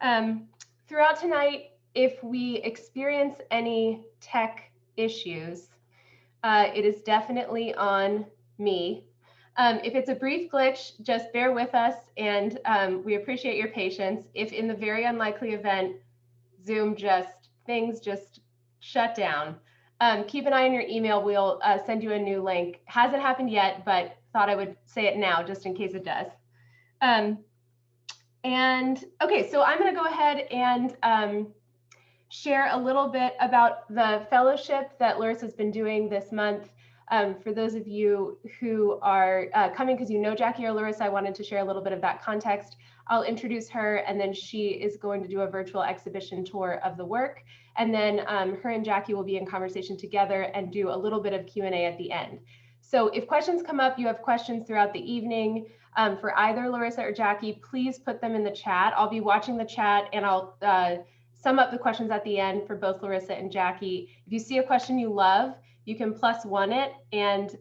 Throughout tonight, if we experience any tech issues, it is definitely on me. If it's a brief glitch, just bear with us, and we appreciate your patience. If in the very unlikely event Zoom things just shut down, keep an eye on your email. We'll send you a new link. Hasn't happened yet, but thought I would say it now just in case it does. And okay, so I'm going to go ahead and share a little bit about the fellowship that LaRissa's been doing this month. For those of you who are coming because you know Jackie or LaRissa, I wanted to share a little bit of that context. I'll introduce her, and then she is going to do a virtual exhibition tour of the work. And then her and Jackie will be in conversation together and do a little bit of Q&A at the end. So if questions come up, you have questions throughout the evening for either LaRissa or Jackie, please put them in the chat. I'll be watching the chat, and I'll sum up the questions at the end for both LaRissa and Jackie. If you see a question you love, you can +1 it and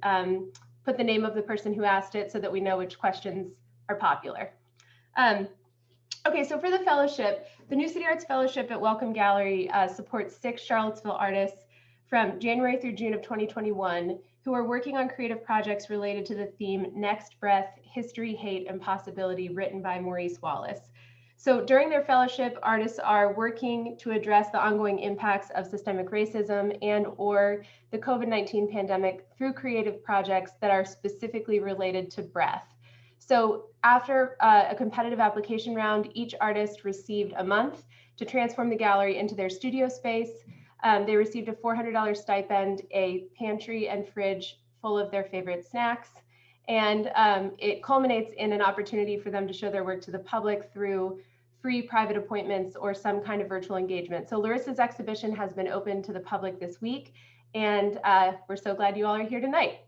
put the name of the person who asked it so that we know which questions are popular. Okay, so for the fellowship, the New City Arts Fellowship at Welcome Gallery supports 6 Charlottesville artists from January through June of 2021 who are working on creative projects related to the theme Next Breath, History, Hate, and Possibility, written by Maurice Wallace. So during their fellowship, artists are working to address the ongoing impacts of systemic racism and or the COVID-19 pandemic through creative projects that are specifically related to breath. So after a competitive application round, each artist received a month to transform the gallery into their studio space. They received a $400 stipend, a pantry and fridge full of their favorite snacks, and it culminates in an opportunity for them to show their work to the public through free private appointments or some kind of virtual engagement. So LaRissa's exhibition has been open to the public this week, and we're so glad you all are here tonight.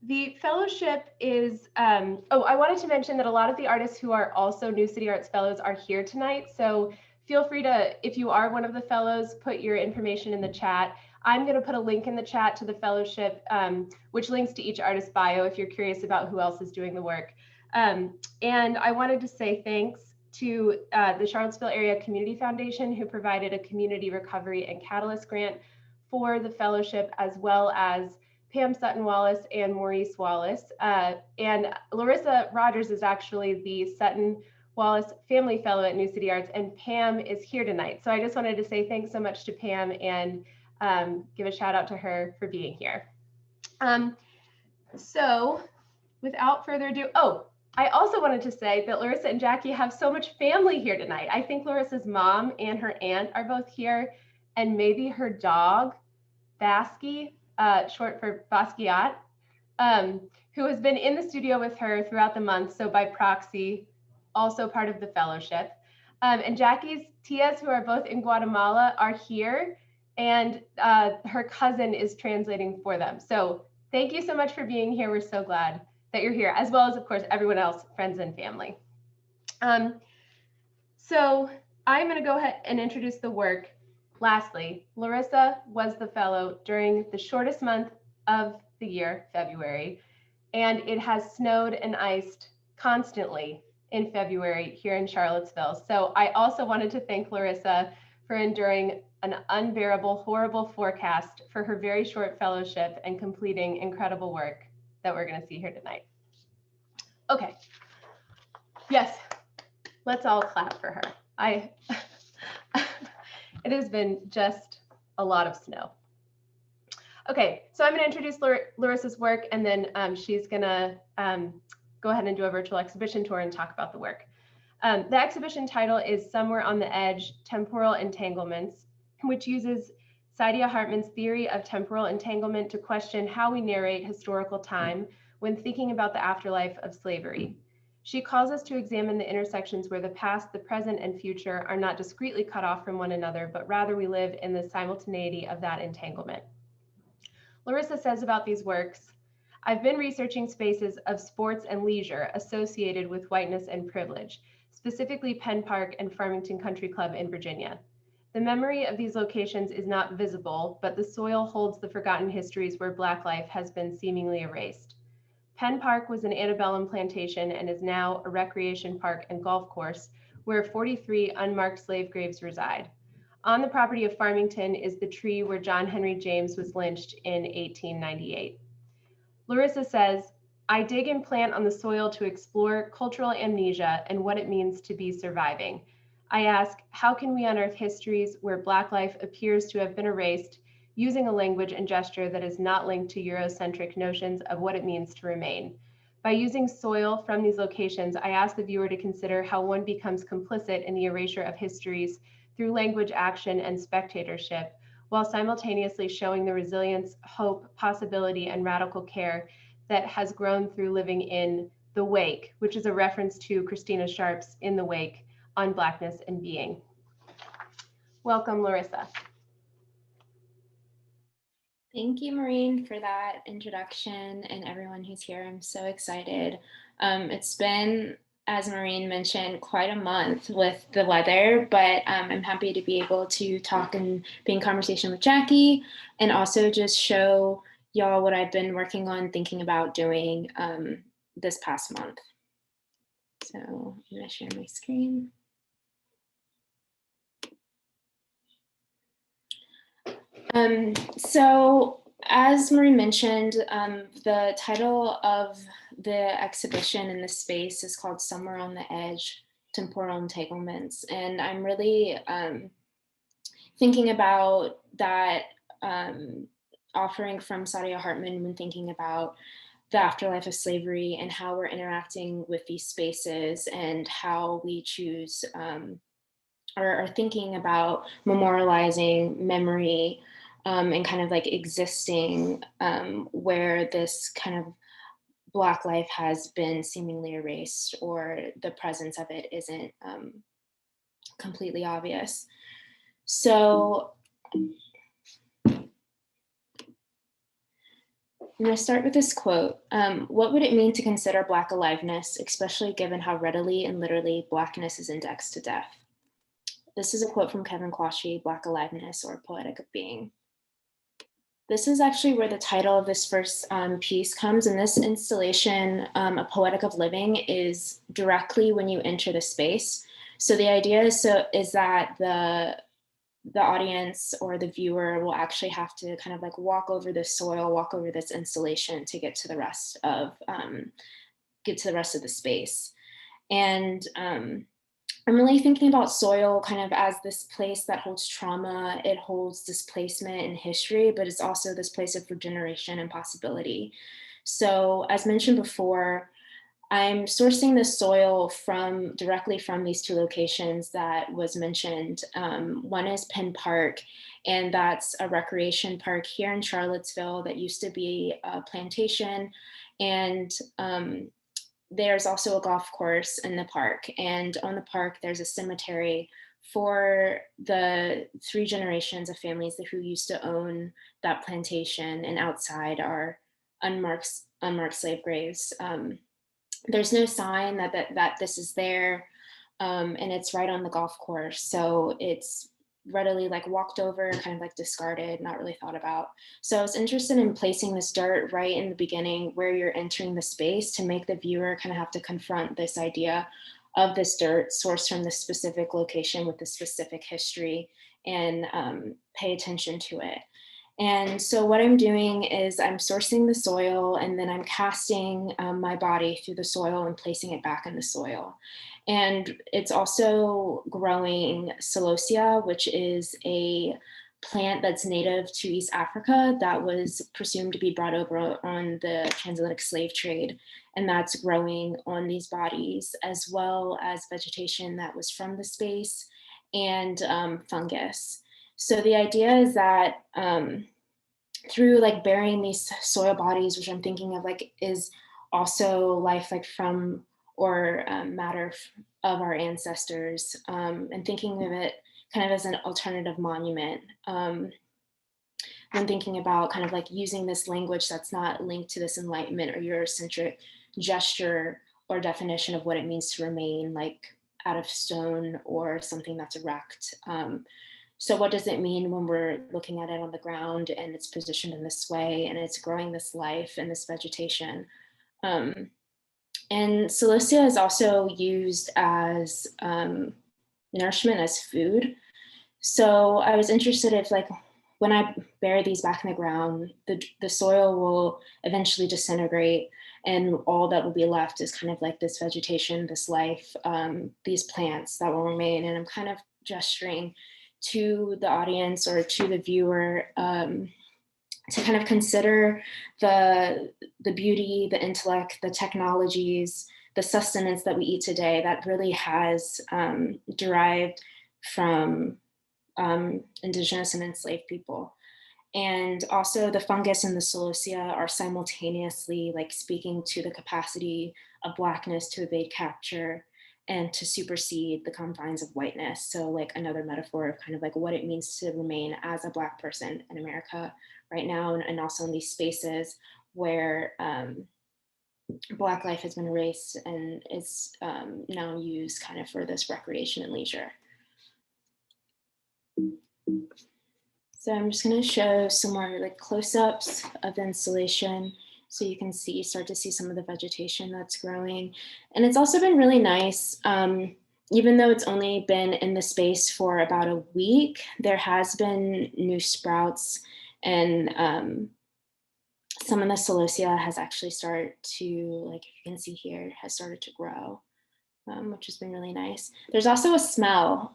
The fellowship is, oh, I wanted to mention that a lot of the artists who are also New City Arts Fellows are here tonight. So feel free to, if you are one of the fellows, put your information in the chat. I'm going to put a link in the chat to the fellowship, which links to each artist's bio if you're curious about who else is doing the work. And I wanted to say thanks to the Charlottesville Area Community Foundation, who provided a community recovery and catalyst grant for the fellowship, as well as Pam Sutton Wallace and Maurice Wallace. And LaRissa Rogers is actually the Sutton Wallace Family Fellow at New City Arts, and Pam is here tonight. So I just wanted to say thanks so much to Pam and give a shout out to her for being here. So without further ado, oh, I also wanted to say that LaRissa and Jackie have so much family here tonight. I think LaRissa's mom and her aunt are both here, and maybe her dog, Basky, short for Basquiat, who has been in the studio with her throughout the month, so by proxy, also part of the fellowship. And Jackie's tias, who are both in Guatemala, are here, and her cousin is translating for them. So thank you so much for being here. We're so glad that you're here, as well as, of course, everyone else, friends and family. So I'm going to go ahead and introduce the work. Lastly, LaRissa was the fellow during the shortest month of the year, February, and it has snowed and iced constantly in February here in Charlottesville. So I also wanted to thank LaRissa for enduring an unbearable, horrible forecast for her very short fellowship and completing incredible work that we're going to see here tonight. Okay. Yes, let's all clap for her. It has been just a lot of snow. Okay, so I'm going to introduce LaRissa's work, and then she's going to go ahead and do a virtual exhibition tour and talk about the work. The exhibition title is Somewhere on the Edge, Temporal Entanglements, which uses Saidiya Hartman's theory of temporal entanglement to question how we narrate historical time when thinking about the afterlife of slavery. She calls us to examine the intersections where the past, the present, and future are not discretely cut off from one another, but rather we live in the simultaneity of that entanglement. LaRissa says about these works, I've been researching spaces of sports and leisure associated with whiteness and privilege, specifically Penn Park and Farmington Country Club in Virginia. The memory of these locations is not visible, but the soil holds the forgotten histories where Black life has been seemingly erased. Penn Park was an antebellum plantation and is now a recreation park and golf course where 43 unmarked slave graves reside. On the property of Farmington is the tree where John Henry James was lynched in 1898. LaRissa says, I dig and plant on the soil to explore cultural amnesia and what it means to be surviving. I ask, how can we unearth histories where Black life appears to have been erased using a language and gesture that is not linked to Eurocentric notions of what it means to remain? By using soil from these locations, I ask the viewer to consider how one becomes complicit in the erasure of histories through language action and spectatorship, while simultaneously showing the resilience, hope, possibility, and radical care that has grown through living in the wake, which is a reference to Christina Sharp's In the Wake on Blackness and Being. Welcome, LaRissa. Thank you, Maureen, for that introduction, and everyone who's here. I'm so excited. It's been, as Maureen mentioned, quite a month with the weather, but I'm happy to be able to talk and be in conversation with Jackie, and also just show y'all what I've been working on, thinking about doing this past month. So I'm gonna share my screen. So as Marie mentioned, the title of the exhibition in this space is called Somewhere on the Edge, Temporal Entanglements. And I'm really thinking about that offering from Saadia Hartman when thinking about the afterlife of slavery and how we're interacting with these spaces and how we choose or are thinking about memorializing memory and kind of like existing where this kind of Black life has been seemingly erased or the presence of it isn't completely obvious. So I'm going to start with this quote. What would it mean to consider Black aliveness, especially given how readily and literally Blackness is indexed to death? This is a quote from Kevin Quashie, Black Aliveness or Poetic of Being. This is actually where the title of this first piece comes. And this installation, A Poetic of Living, is directly when you enter the space. So the idea is that the audience or the viewer will actually have to kind of like walk over this soil, walk over this installation to get to the rest of the space. And I'm really thinking about soil kind of as this place that holds trauma, it holds displacement and history, but it's also this place of regeneration and possibility. So as mentioned before, I'm sourcing the soil directly from these two locations that was mentioned. One is Penn Park, and that's a recreation park here in Charlottesville that used to be a plantation. And there's also a golf course in the park, and on the park there's a cemetery for the 3 generations of families who used to own that plantation, and outside are unmarked slave graves. There's no sign that this is there, and it's right on the golf course, so it's readily like walked over, kind of like discarded, not really thought about. So I was interested in placing this dirt right in the beginning where you're entering the space to make the viewer kind of have to confront this idea of this dirt sourced from this specific location with this specific history and pay attention to it. And so what I'm doing is I'm sourcing the soil and then I'm casting my body through the soil and placing it back in the soil. And it's also growing celosia, which is a plant that's native to East Africa that was presumed to be brought over on the transatlantic slave trade. And that's growing on these bodies, as well as vegetation that was from the space and fungus. So the idea is that through like burying these soil bodies, which I'm thinking of like is also life like from or matter of our ancestors, and thinking of it kind of as an alternative monument. When thinking about kind of like using this language that's not linked to this Enlightenment or Eurocentric gesture or definition of what it means to remain like out of stone or something that's erect. So what does it mean when we're looking at it on the ground and it's positioned in this way and it's growing this life and this vegetation? And celosia is also used as nourishment, as food. So I was interested if, like, when I bury these back in the ground, the soil will eventually disintegrate, and all that will be left is kind of like this vegetation, this life, these plants that will remain. And I'm kind of gesturing to the audience or to the viewer to kind of consider the beauty, the intellect, the technologies, the sustenance that we eat today that really has derived from indigenous and enslaved people. And also the fungus and the celosia are simultaneously like speaking to the capacity of Blackness to evade capture and to supersede the confines of whiteness. So like another metaphor of kind of like what it means to remain as a Black person in America right now, and also in these spaces where Black life has been erased and is now used kind of for this recreation and leisure. So I'm just going to show some more like close-ups of the installation so you can start to see some of the vegetation that's growing. And it's also been really nice, even though it's only been in the space for about a week, there has been new sprouts, and some of the celosia has actually started to, like you can see here, has started to grow. Which has been really nice. There's also a smell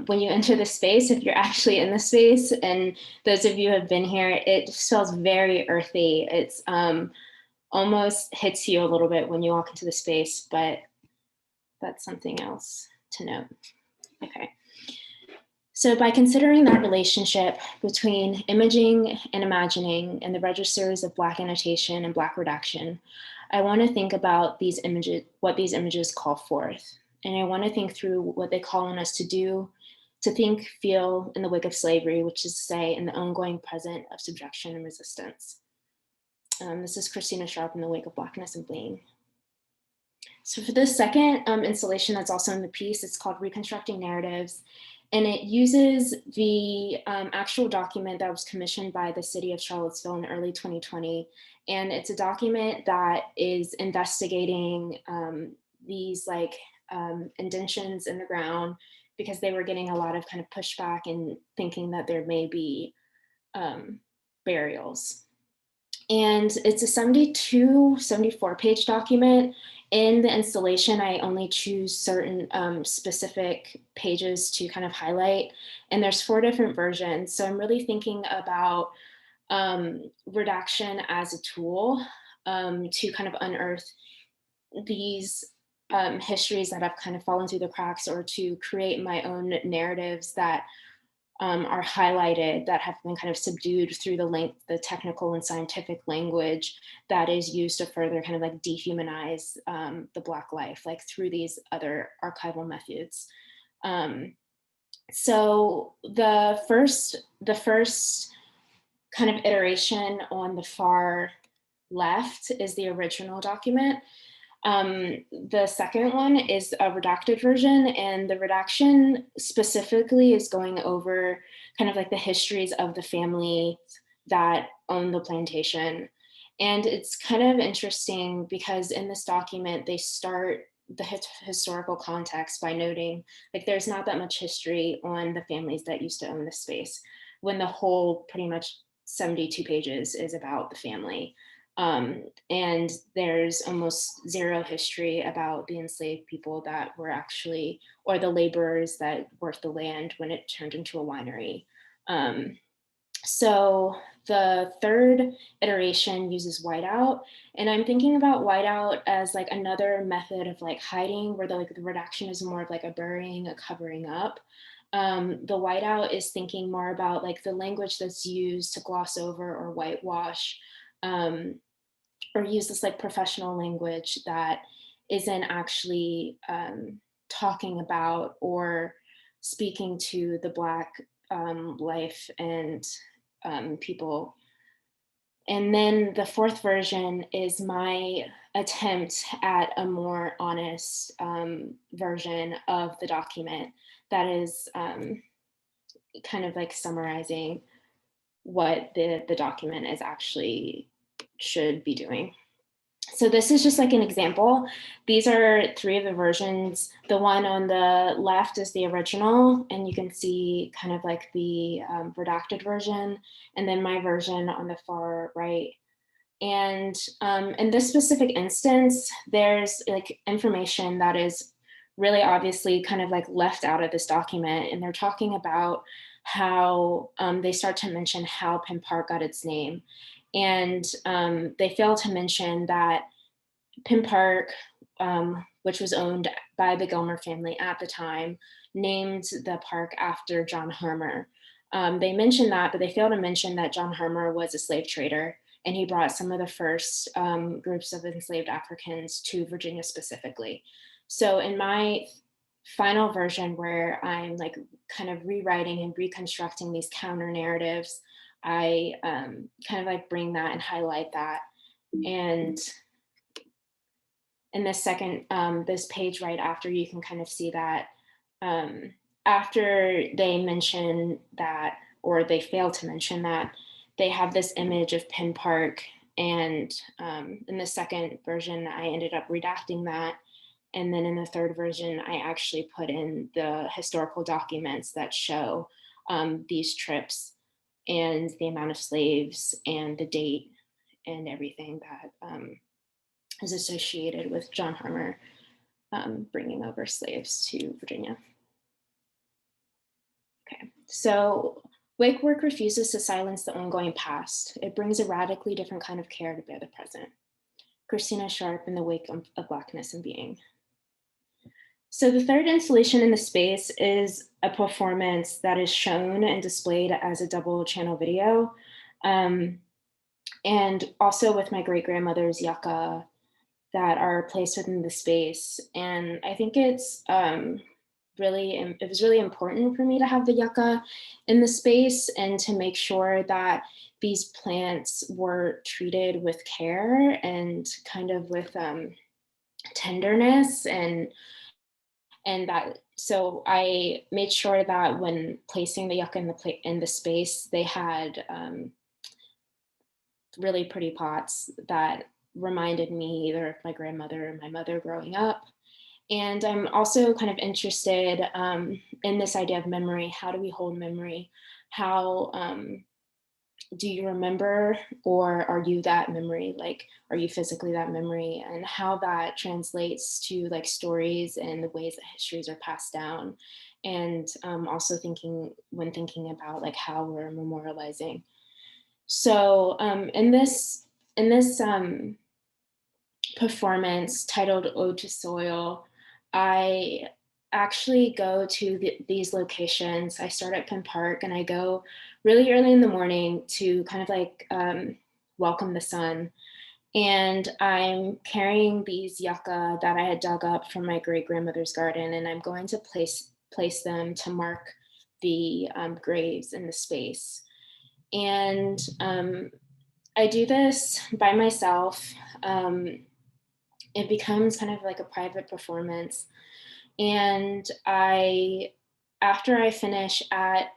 when you enter the space, if you're actually in the space, and those of you who have been here, it smells very earthy. It's almost hits you a little bit when you walk into the space, but that's something else to note. Okay. So by considering that relationship between imaging and imagining and the registers of Black annotation and Black redaction, I want to think about these images, what these images call forth. And I want to think through what they call on us to do, to think, feel in the wake of slavery, which is to say in the ongoing present of subjection and resistance. This is Christina Sharp in the wake of Blackness and Being. So for this second installation that's also in the piece, it's called Reconstructing Narratives. And it uses the actual document that was commissioned by the city of Charlottesville in early 2020. And it's a document that is investigating these like indentions in the ground, because they were getting a lot of kind of pushback and thinking that there may be burials. And it's a 74 page document. In the installation, I only choose certain specific pages to kind of highlight, and there's 4 different versions. So I'm really thinking about redaction as a tool to kind of unearth these histories that have kind of fallen through the cracks, or to create my own narratives that are highlighted, that have been kind of subdued through the technical and scientific language that is used to further kind of like dehumanize the Black life, like through these other archival methods. So the first kind of iteration on the far left is the original document. The second one is a redacted version, and the redaction specifically is going over kind of like the histories of the family that own the plantation. And it's kind of interesting because in this document, they start the historical context by noting like there's not that much history on the families that used to own this space, when the whole pretty much 72 pages is about the family. And there's almost zero history about the enslaved people that were actually, or the laborers that worked the land when it turned into a winery. So the third iteration uses whiteout, and I'm thinking about whiteout as like another method of like hiding, where the redaction is more of like a burying, a covering up. The whiteout is thinking more about like the language that's used to gloss over or whitewash, or use this like professional language that isn't actually talking about or speaking to the Black life and people. And then the fourth version is my attempt at a more honest version of the document that is kind of like summarizing what the document is actually should be doing. So this is just like an example. These are 3 of the versions. The one on the left is the original, and you can see kind of like the redacted version, and then my version on the far right. And in this specific instance, there's like information that is really obviously kind of like left out of this document. And they're talking about how they start to mention how Penn Park got its name. And they fail to mention that Penn Park, which was owned by the Gilmer family at the time, named the park after John Hermer. They mentioned that, but they fail to mention that John Hermer was a slave trader, and he brought some of the first groups of enslaved Africans to Virginia specifically. So in my final version, where I'm like kind of rewriting and reconstructing these counter narratives, I kind of like bring that and highlight that. And in this second, this page right after, you can kind of see that after they mention that, or they fail to mention that, they have this image of Penn Park. And in the second version, I ended up redacting that. And then in the third version, I actually put in the historical documents that show these trips and the amount of slaves and the date and everything that is associated with John Hermer bringing over slaves to Virginia. Okay, so wake work refuses to silence the ongoing past. It brings a radically different kind of care to bear the present. Christina Sharp in The Wake of Blackness and Being. So the third installation in the space is a performance that is shown and displayed as a double channel video. And also with my great-grandmother's yucca that are placed within the space. And I think it was really important for me to have the yucca in the space and to make sure that these plants were treated with care and kind of with tenderness and that, so I made sure that when placing the yucca in the space, they had really pretty pots that reminded me either of my grandmother or my mother growing up. And I'm also kind of interested in this idea of memory. How do we hold memory? How do you remember, or are you that memory? Like, are you physically that memory? And how that translates to like stories and the ways that histories are passed down. And also thinking about like how we're memorializing. So in this performance titled Ode to Soil, I actually go to these locations. I start at Penn Park and I go really early in the morning to kind of like welcome the sun. And I'm carrying these yucca that I had dug up from my great-grandmother's garden, and I'm going to place them to mark the graves in the space. And I do this by myself. It becomes kind of like a private performance. And after I finish at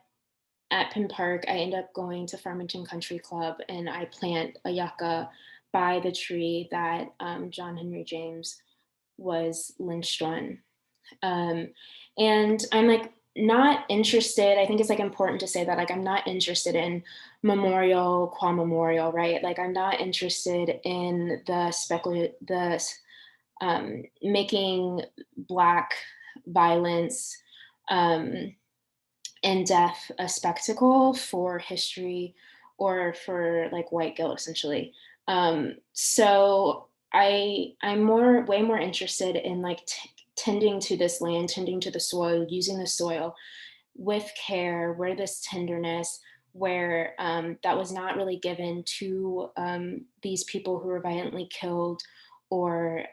Penn Park, I end up going to Farmington Country Club and I plant a yucca by the tree that John Henry James was lynched on. And I'm like not interested, I think it's like important to say that, like, I'm not interested in memorial qua memorial, right? Like, I'm not interested in making Black violence and death a spectacle for history or for like white guilt, essentially. So I'm way more interested in like tending to this land, tending to the soil, using the soil with care, where this tenderness, where that was not really given to these people who were violently killed or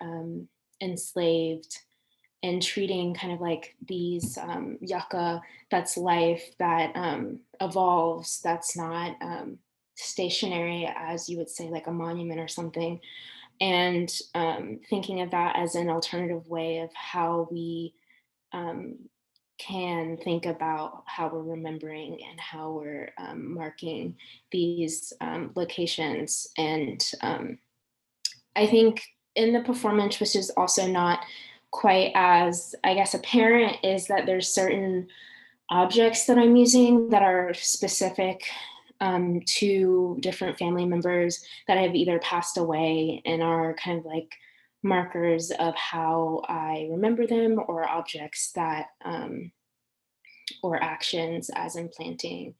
enslaved, and treating kind of like these yucca that's life, that evolves, that's not stationary, as you would say, like a monument or something. And thinking of that as an alternative way of how we can think about how we're remembering and how we're marking these locations. And I think in the performance, which is also not quite as, I guess, apparent, is that there's certain objects that I'm using that are specific to different family members that have either passed away and are kind of like markers of how I remember them, or objects that, or actions as in planting,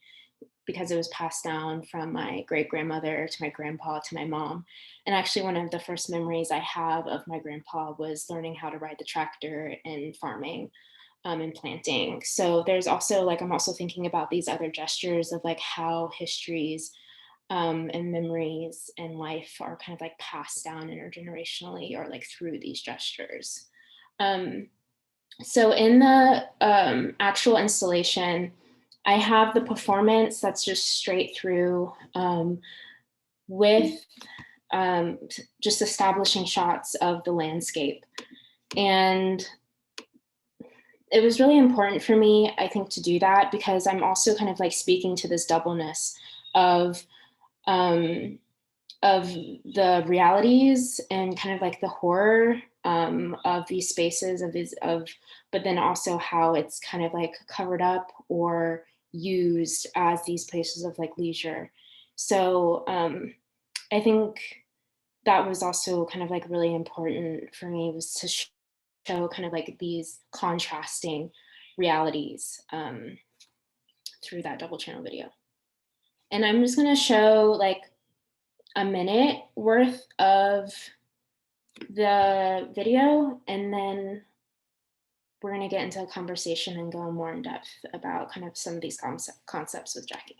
because it was passed down from my great grandmother to my grandpa to my mom. And actually, one of the first memories I have of my grandpa was learning how to ride the tractor and farming and planting. So there's also like, I'm also thinking about these other gestures of like how histories and memories and life are kind of like passed down intergenerationally, or like through these gestures. So in the actual installation, I have the performance that's just straight through with just establishing shots of the landscape. And it was really important for me, I think, to do that, because I'm also kind of like speaking to this doubleness of the realities and kind of like the horror of these spaces, but then also how it's kind of like covered up or used as these places of like leisure. So I think that was also kind of like really important for me, was to show kind of like these contrasting realities through that double channel video. And I'm just gonna show like a minute worth of the video, and then we're going to get into a conversation and go more in depth about kind of some of these concepts with Jackie.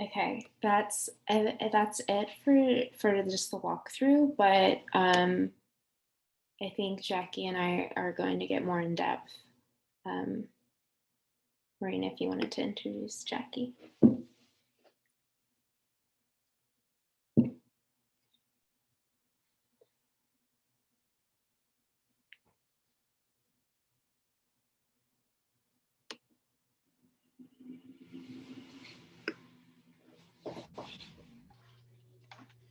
Okay, that's it for just the walkthrough, but I think Jackie and I are going to get more in depth. Marina, if you wanted to introduce Jackie.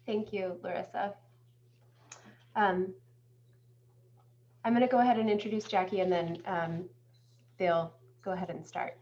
Thank you, LaRissa. I'm going to go ahead and introduce Jackie, and then they'll go ahead and start.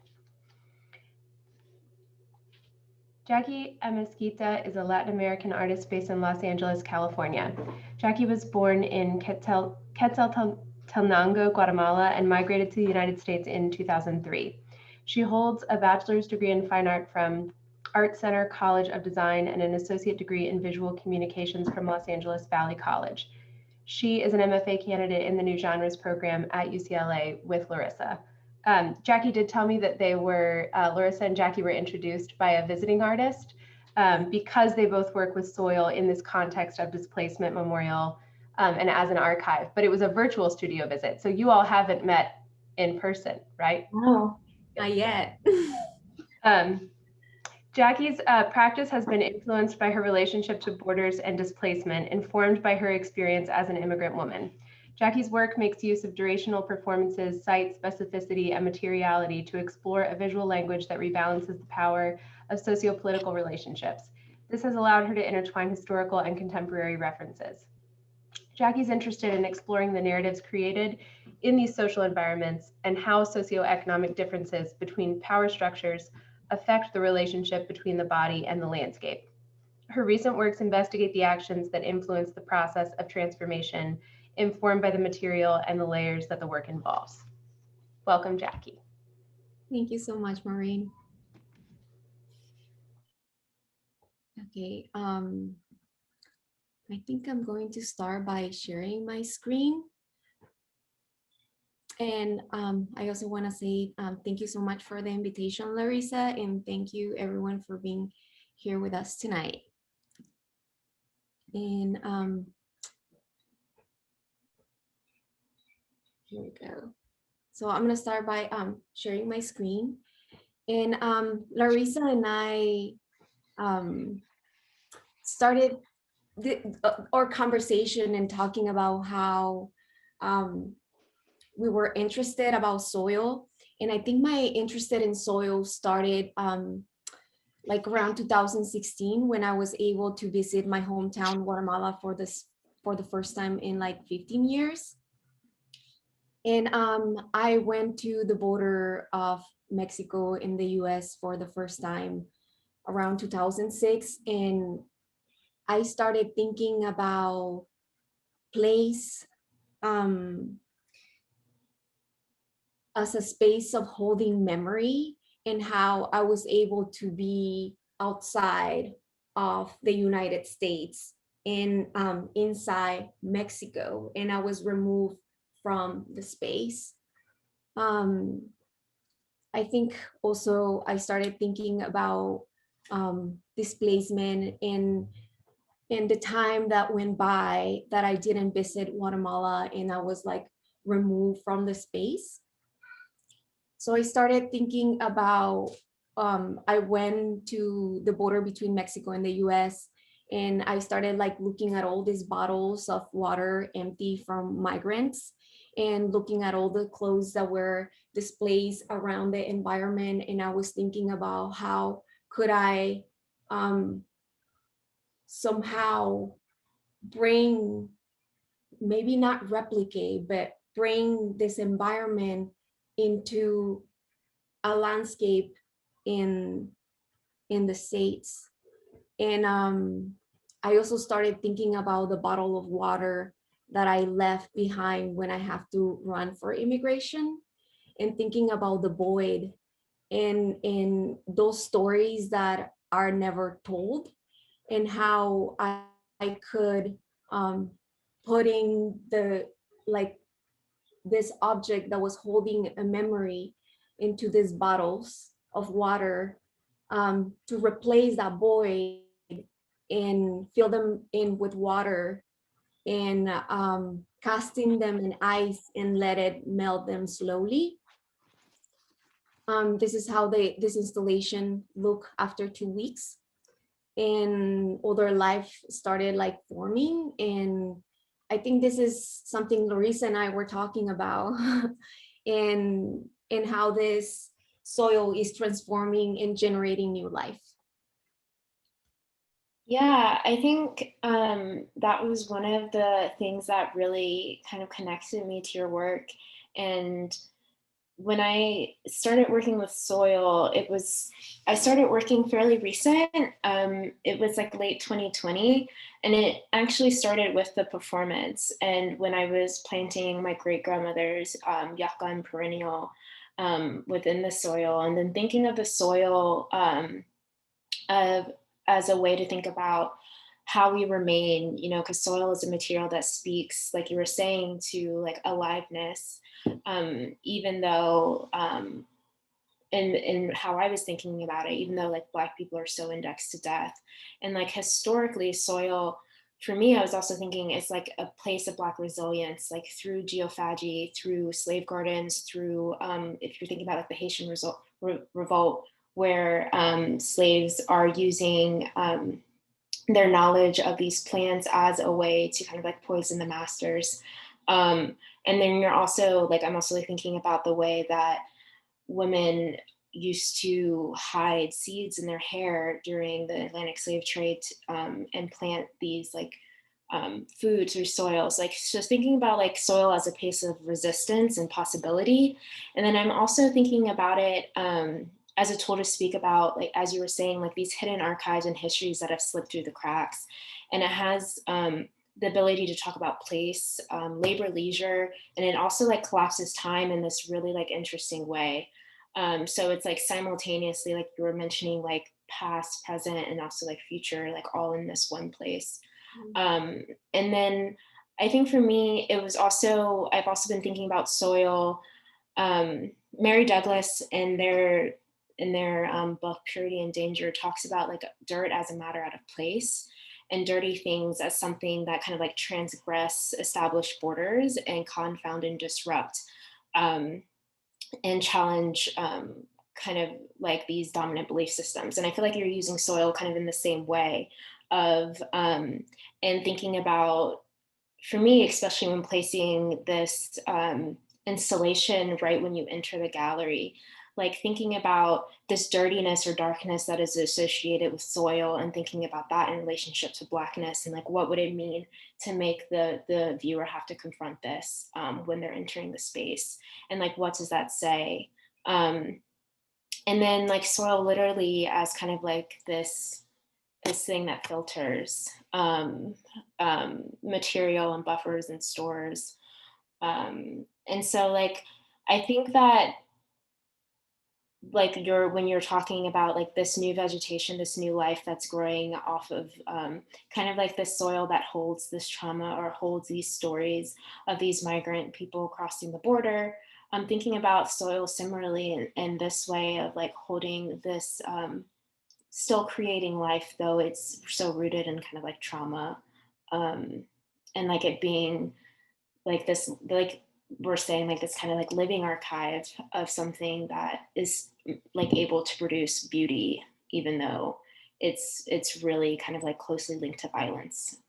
Jackie Amézquita is a Latin American artist based in Los Angeles, California. Jackie was born in Quetzaltenango, Guatemala, and migrated to the United States in 2003. She holds a bachelor's degree in fine art from Art Center College of Design and an associate degree in visual communications from Los Angeles Valley College. She is an MFA candidate in the New Genres program at UCLA with LaRissa. Jackie did tell me that they were, LaRissa and Jackie were introduced by a visiting artist because they both work with soil in this context of displacement memorial and as an archive, but it was a virtual studio visit. So you all haven't met in person, right? No, not yet. Jackie's practice has been influenced by her relationship to borders and displacement, informed by her experience as an immigrant woman. Jackie's work makes use of durational performances, site specificity, and materiality to explore a visual language that rebalances the power of socio-political relationships. This has allowed her to intertwine historical and contemporary references. Jackie's interested in exploring the narratives created in these social environments and how socioeconomic differences between power structures affect the relationship between the body and the landscape. Her recent works investigate the actions that influence the process of transformation, informed by the material and the layers that the work involves. Welcome, Jackie. Thank you so much, Maureen. Okay, I think I'm going to start by sharing my screen. And I also want to say thank you so much for the invitation, LaRissa, and thank you everyone for being here with us tonight. And here we go. So I'm going to start by sharing my screen. And LaRissa and I started our conversation and talking about how we were interested about soil. And I think my interest in soil started like around 2016 when I was able to visit my hometown, Guatemala, for the first time in like 15 years. And I went to the border of Mexico in the US for the first time around 2006. And I started thinking about place as a space of holding memory, and how I was able to be outside of the United States and inside Mexico, and I was removed from the space. I think also I started thinking about displacement and the time that went by that I didn't visit Guatemala and I was like removed from the space. So I started thinking about, I went to the border between Mexico and the US, and I started like looking at all these bottles of water empty from migrants and looking at all the clothes that were displaced around the environment. And I was thinking about how could I somehow bring, maybe not replicate, but bring this environment into a landscape in the States. And I also started thinking about the bottle of water that I left behind when I have to run for immigration, and thinking about the void and those stories that are never told, and how I could putting the like this object that was holding a memory into these bottles of water to replace that void and fill them in with water and casting them in ice and let it melt them slowly. This is how this installation looked after 2 weeks, and other life started like forming. And I think this is something LaRissa and I were talking about and how this soil is transforming and generating new life. Yeah, I think that was one of the things that really kind of connected me to your work. And when I started working with soil, I started working fairly recent. It was like late 2020, and it actually started with the performance. And when I was planting my great grandmother's yucca and perennial within the soil, and then thinking of the soil of, as a way to think about how we remain, because soil is a material that speaks, like you were saying, to like aliveness, even though, and how I was thinking about it, even though like Black people are so indexed to death. And like historically, soil, for me, I was also thinking it's like a place of Black resilience, like through geophagy, through slave gardens, through, if you're thinking about like the Haitian revolt, where slaves are using their knowledge of these plants as a way to kind of like poison the masters. And then you're also like, I'm also like thinking about the way that women used to hide seeds in their hair during the Atlantic slave trade, and plant these like food through soils. Like just thinking about like soil as a place of resistance and possibility. And then I'm also thinking about it as a tool to speak about, like, as you were saying, like these hidden archives and histories that have slipped through the cracks. And it has the ability to talk about place, labor, leisure, and it also like collapses time in this really like interesting way. So it's like simultaneously, like you were mentioning, like past, present, and also like future, like all in this one place. And then I think for me, I've also been thinking about soil. Mary Douglas in their book Purity and Danger talks about like dirt as a matter out of place, and dirty things as something that kind of like transgress established borders and confound and disrupt, and challenge kind of like these dominant belief systems. And I feel like you're using soil kind of in the same way of, and thinking about, for me, especially when placing this installation right when you enter the gallery, like thinking about this dirtiness or darkness that is associated with soil, and thinking about that in relationship to Blackness, and like what would it mean to make the viewer have to confront this when they're entering the space, and like what does that say? And then like soil literally as kind of like this thing that filters material and buffers and stores. And so like, I think that like when you're talking about like this new vegetation, this new life that's growing off of kind of like this soil that holds this trauma or holds these stories of these migrant people crossing the border. I'm thinking about soil similarly in this way of like holding this, still creating life, though it's so rooted in kind of like trauma, and like it being like this, like we're saying, like this kind of like living archive of something that is like able to produce beauty, even though it's really kind of like closely linked to violence.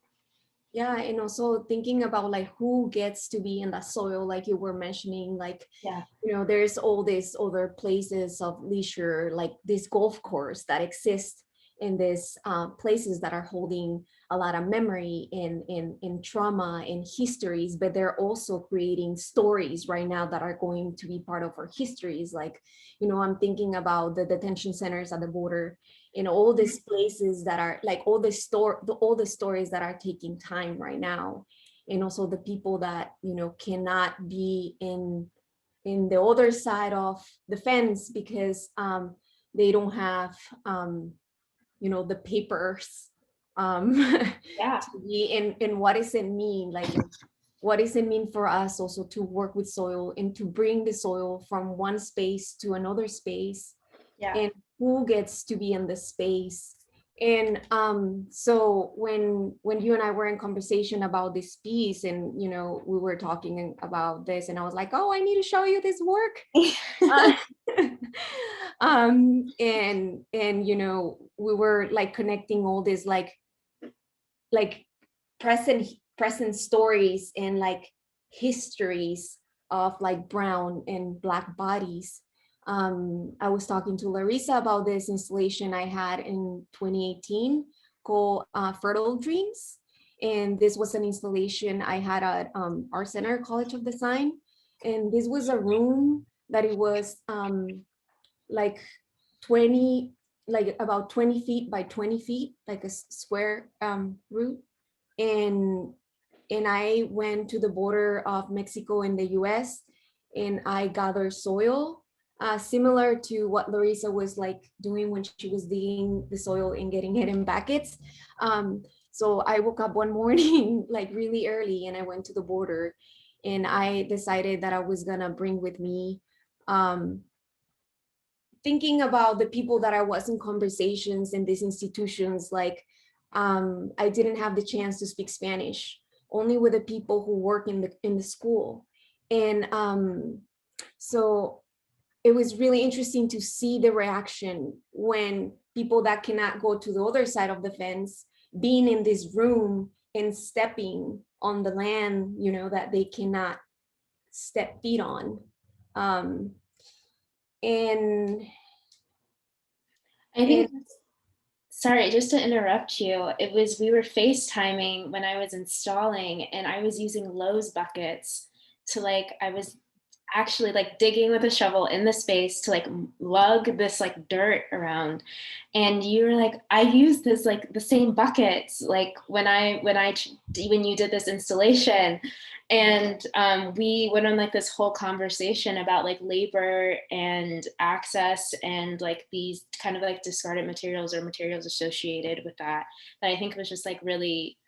Yeah, and also thinking about like who gets to be in the soil, like you were mentioning, like, Yeah. there's all these other places of leisure, like this golf course that exist in these places that are holding a lot of memory in trauma and histories, but they're also creating stories right now that are going to be part of our histories. Like, I'm thinking about the detention centers at the border, in all these places that are like all the stories that are taking time right now, and also the people that cannot be in the other side of the fence because they don't have the papers Yeah. to be in. What does it mean, like what does it mean for us also to work with soil and to bring the soil from one space to another space, Yeah. and who gets to be in the space. And so when you and I were in conversation about this piece, and we were talking about this, and I was like, oh, I need to show you this work. And we were like connecting all this like present stories and like histories of like brown and Black bodies. I was talking to LaRissa about this installation I had in 2018 called Fertile Dreams. And this was an installation I had at Art Center College of Design. And this was a room that it was like 20, like about 20 feet by 20 feet, like a square room. And I went to the border of Mexico and the US, and I gathered soil, similar to what LaRissa was like doing when she was digging the soil and getting it in buckets. So I woke up one morning like really early, and I went to the border, and I decided that I was gonna bring with me, thinking about the people that I was in conversations in these institutions. Like I didn't have the chance to speak Spanish, only with the people who work in the school. And so it was really interesting to see the reaction when people that cannot go to the other side of the fence being in this room and stepping on the land, you know, that they cannot step feet on. And I think, sorry, just to interrupt you, we were FaceTiming when I was installing, and I was using Lowe's buckets to I was actually digging with a shovel in the space to lug this dirt around. And you were like, I use this the same buckets when you did this installation. And we went on this whole conversation about labor and access and these kind of discarded materials or materials associated with that I think was just really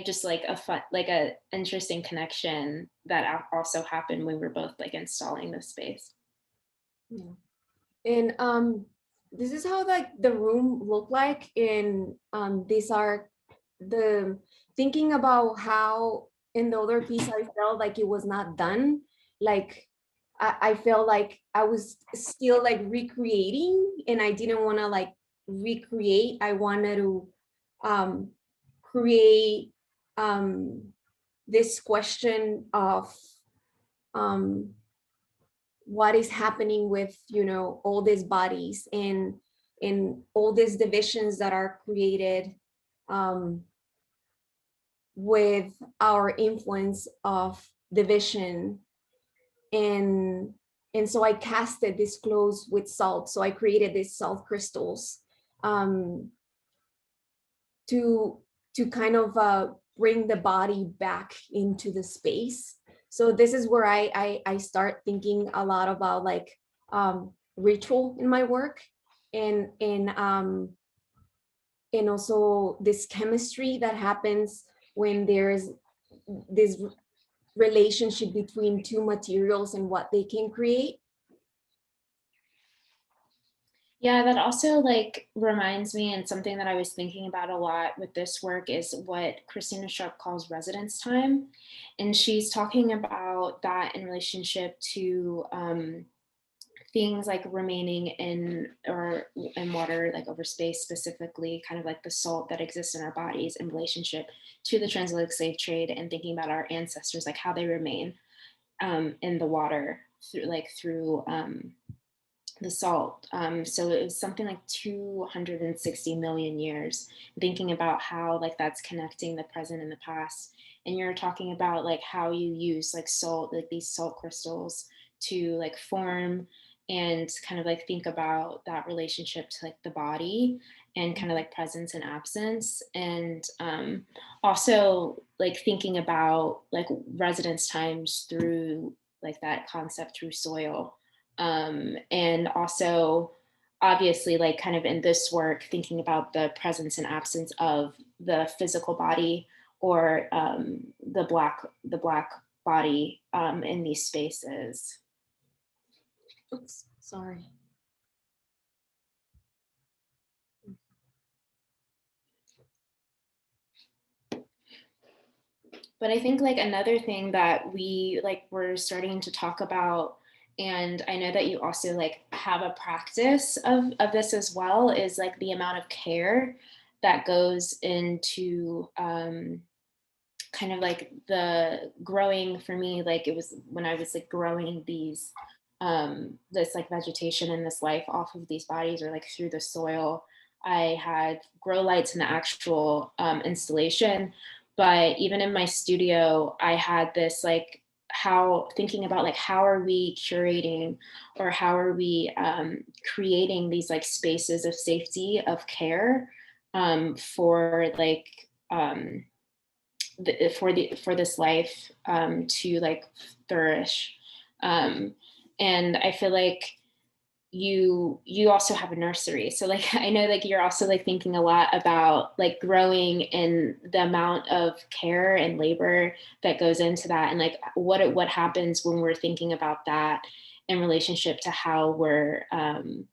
just a fun, a interesting connection that also happened when we were both installing this space. Yeah. And this is how the room looked like. And these are the thinking about how in the other piece I felt like it was not done. Like I felt like I was still recreating, and I didn't want to recreate. I wanted to create this question of what is happening with, you know, all these bodies and all these divisions that are created with our influence of division. And so I casted this clothes with salt. So I created these salt crystals to kind of bring the body back into the space. So this is where I start thinking a lot about ritual in my work, and also this chemistry that happens when there's this relationship between two materials and what they can create. Yeah, that also reminds me, and something that I was thinking about a lot with this work is what Christina Sharp calls residence time. And she's talking about that in relationship to things remaining in water, over space, specifically kind of the salt that exists in our bodies in relationship to the transatlantic slave trade, and thinking about our ancestors, how they remain in the water through the salt. So it was something like 260 million years, thinking about how that's connecting the present and the past. And you're talking about how you use salt, these salt crystals to form and kind of think about that relationship to the body and kind of presence and absence. And also thinking about residence times through that concept through soil. And also obviously kind of in this work thinking about the presence and absence of the physical body or the black body in these spaces. Oops, sorry. But I think another thing that we we're starting to talk about, and I know that you also have a practice of this as well, is the amount of care that goes into kind of the growing. For me, it was when I was growing these this vegetation and this life off of these bodies or through the soil, I had grow lights in the actual installation. But even in my studio, I had this like thinking about like how are we curating or how are we creating these like spaces of safety, of care for like for this life to like flourish. And I feel like you also have a nursery, so like I know like you're also like thinking a lot about like growing and the amount of care and labor that goes into that, and like what happens when we're thinking about that in relationship to how we're kind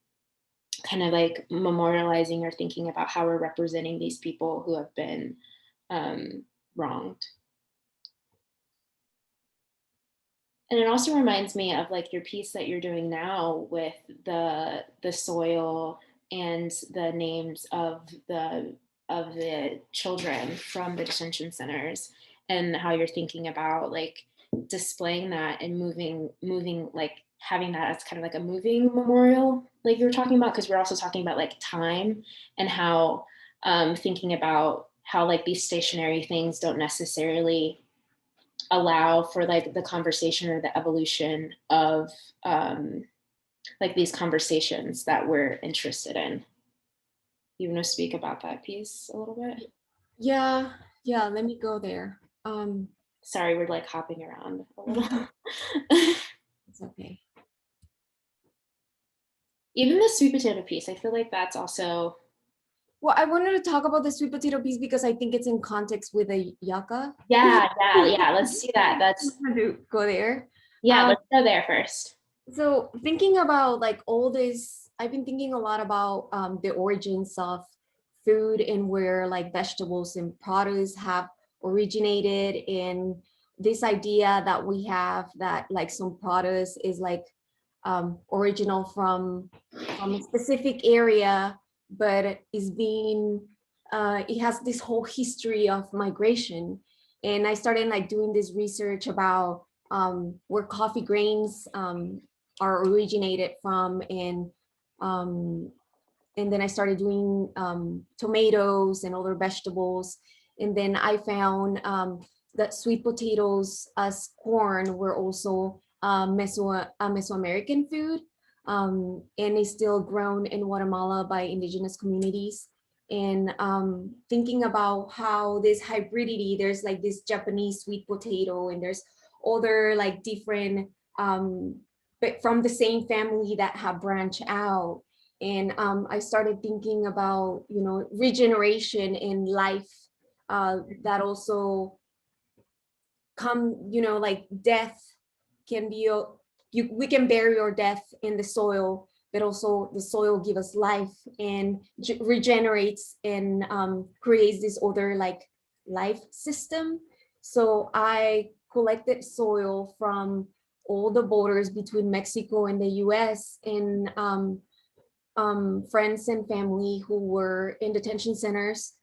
of like memorializing or thinking about how we're representing these people who have been wronged. And it also reminds me of like your piece that you're doing now with the soil and the names of the children from the detention centers, and how you're thinking about like displaying that and moving like having that as kind of like a moving memorial like you were talking about, because we're also talking about like time and how thinking about how like these stationary things don't necessarily allow for like the conversation or the evolution of like these conversations that we're interested in. You want to speak about that piece a little bit? Yeah, let me go there. Sorry, we're like hopping around a little. It's okay. Even the sweet potato piece, I feel like that's also. Well, I wanted to talk about the sweet potato piece because I think it's in context with the yucca. Yeah. Let's see that. That's. Go there. Yeah, let's go there first. So thinking about like all this, I've been thinking a lot about the origins of food and where like vegetables and produce have originated, in this idea that we have that like some produce is like original from a specific area, but is being it has this whole history of migration. And I started like doing this research about where coffee grains are originated from, and then I started doing tomatoes and other vegetables, and then I found that sweet potatoes as corn were also Mesoamerican food, and is still grown in Guatemala by indigenous communities. And thinking about how this hybridity, there's like this Japanese sweet potato, and there's other like different, but from the same family that have branched out. And I started thinking about, regeneration in life, that also like death can be we can bury our death in the soil, but also the soil give us life and regenerates and creates this other like life system. So I collected soil from all the borders between Mexico and the US, and friends and family who were in detention centers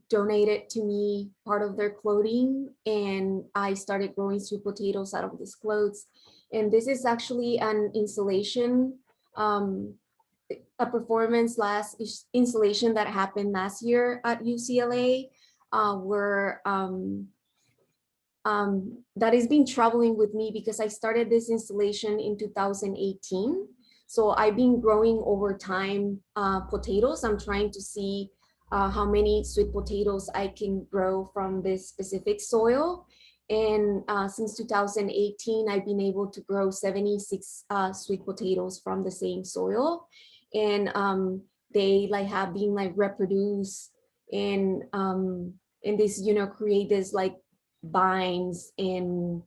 donated to me part of their clothing, and I started growing sweet potatoes out of these clothes. And this is actually an installation, a performance last installation that happened last year at UCLA, where that has been traveling with me because I started this installation in 2018. So I've been growing over time potatoes. I'm trying to see how many sweet potatoes I can grow from this specific soil. And since 2018, I've been able to grow 76 sweet potatoes from the same soil. And they like have been like reproduced and this, create this like vines, and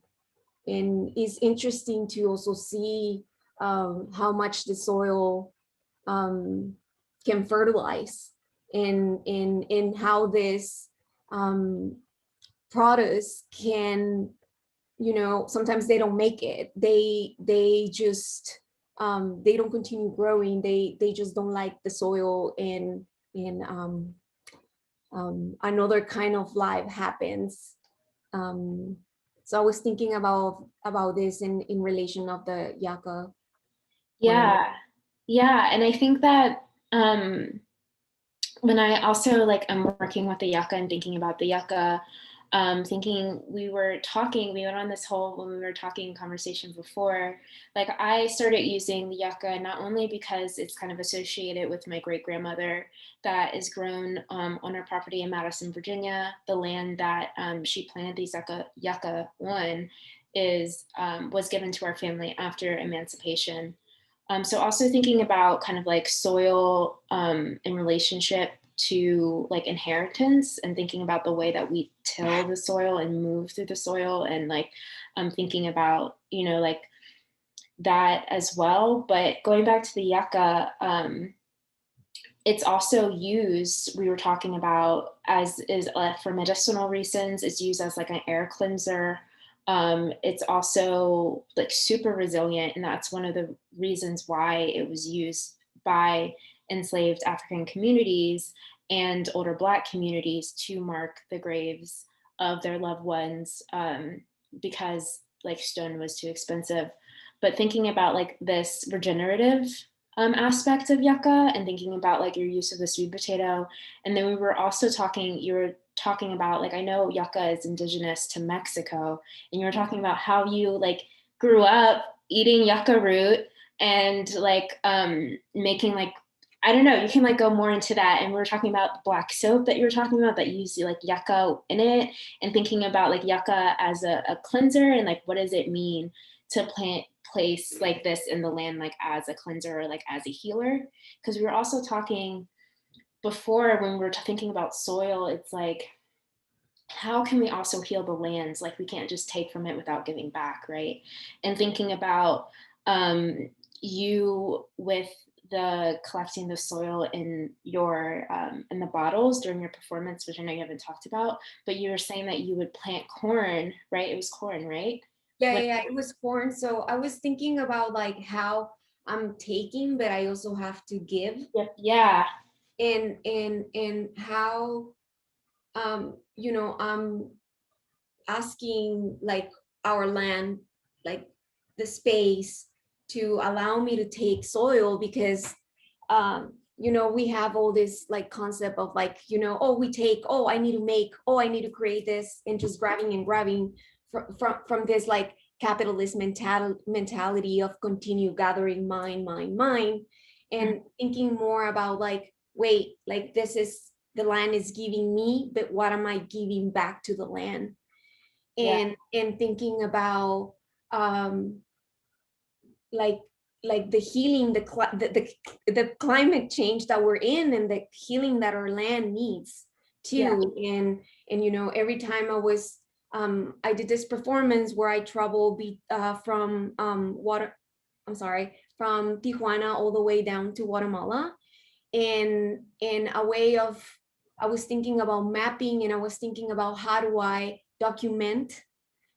it's interesting to also see how much the soil can fertilize, and how this produce can, sometimes they don't make it, they just they don't continue growing, they just don't like the soil, and another kind of life happens. So I was thinking about this in relation of the yucca plant. Yeah, and I think that When I also like I'm working with the yucca and thinking about the yucca, thinking we went on this whole, when we were talking conversation before, like I started using the yucca not only because it's kind of associated with my great grandmother that is grown on her property in Madison, Virginia. The land that she planted these yucca on was given to our family after emancipation. So also thinking about kind of like soil in relationship to like inheritance, and thinking about the way that we till the soil and move through the soil, and like thinking about, like that as well. But going back to the yucca, it's also used, we were talking about, as is for medicinal reasons. It's used as like an air cleanser. It's also like super resilient, and that's one of the reasons why it was used by enslaved African communities and older Black communities to mark the graves of their loved ones, because like stone was too expensive. But thinking about like this regenerative aspect of yucca, and thinking about like your use of the sweet potato. And then you were talking about, like, I know yucca is indigenous to Mexico, and you were talking about how you like grew up eating yucca root and like making like, I don't know, you can like go more into that. And we were talking about black soap that you were talking about that used like yucca in it, and thinking about like yucca as a cleanser, and like what does it mean to place like this in the land, like as a cleanser or like as a healer. Because we were also talking before, when we were thinking about soil, it's like, how can we also heal the lands? Like we can't just take from it without giving back, right? And thinking about you with the collecting the soil in your in the bottles during your performance, which I know you haven't talked about, but you were saying that you would plant corn, right? It was corn, right? Yeah, it was corn. So I was thinking about like how I'm taking, but I also have to give. Yeah. And how I'm asking like our land, like the space, to allow me to take soil, because we have all this like concept of like, oh, we take, oh, I need to make, oh, I need to create this, and just grabbing from this like capitalist mentality of continue gathering mine, and thinking more about like, wait, like this is, the land is giving me, but what am I giving back to the land? And thinking about like the healing, the climate change that we're in, and the healing that our land needs too. And every time I did this performance where I traveled from from Tijuana all the way down to Guatemala, and a way of, I was thinking about mapping, and I was thinking about how do I document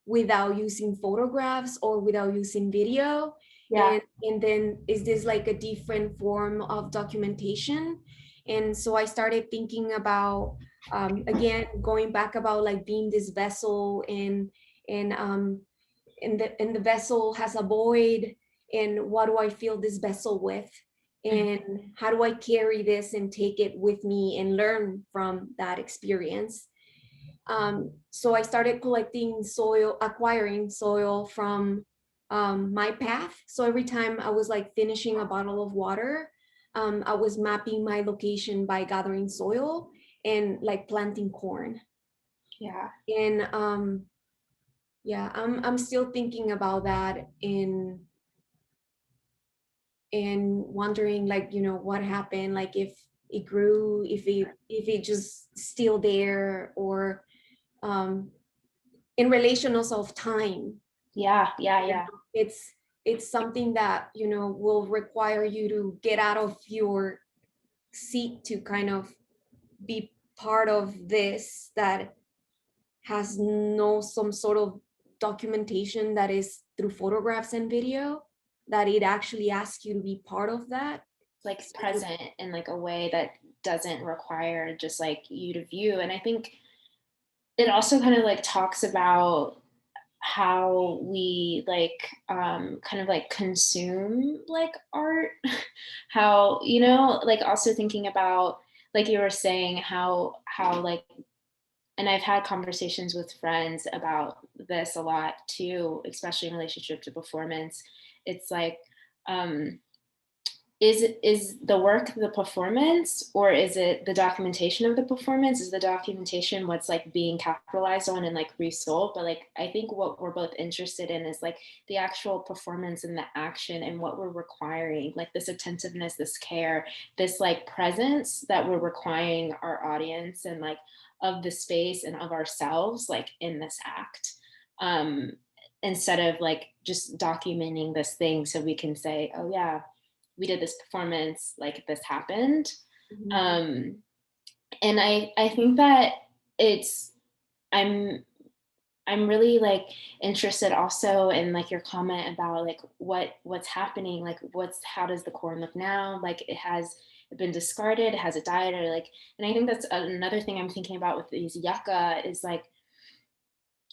without using photographs or without using video. And then is this like a different form of documentation? And so I started thinking about again, going back about like being this vessel, and the vessel has a void, and what do I fill this vessel with, and how do I carry this and take it with me and learn from that experience. So I started acquiring soil from my path. So every time I was like finishing a bottle of water, I was mapping my location by gathering soil and like planting corn. And I'm still thinking about that, and wondering like, what happened, like if it grew, if it just still there, or in relation also of time. It's something that will require you to get out of your seat to kind of be part of this, that has no some sort of documentation that is through photographs and video, that it actually asks you to be part of that, like present in like a way that doesn't require just like you to view. And I think it also kind of like talks about how we like kind of like consume like art, how, you know, like also thinking about, like you were saying, how like, and I've had conversations with friends about this a lot too, especially in relationship to performance. It's like, um, is the work the performance, or is it the documentation of the performance? Is the documentation what's like being capitalized on and like resold? But like, I think what we're both interested in is like the actual performance and the action and what we're requiring, like this attentiveness, this care, this like presence that we're requiring our audience and like of the space and of ourselves, like in this act. Um, Instead of like just documenting this thing so we can say, oh yeah, we did this performance, like this happened. Mhm. And I think that it's, I'm I'm really like interested also in like your comment about like what's happening, like how does the corn look now? Like has it been discarded? Has it died? Or like, and I think that's another thing I'm thinking about with these yucca is like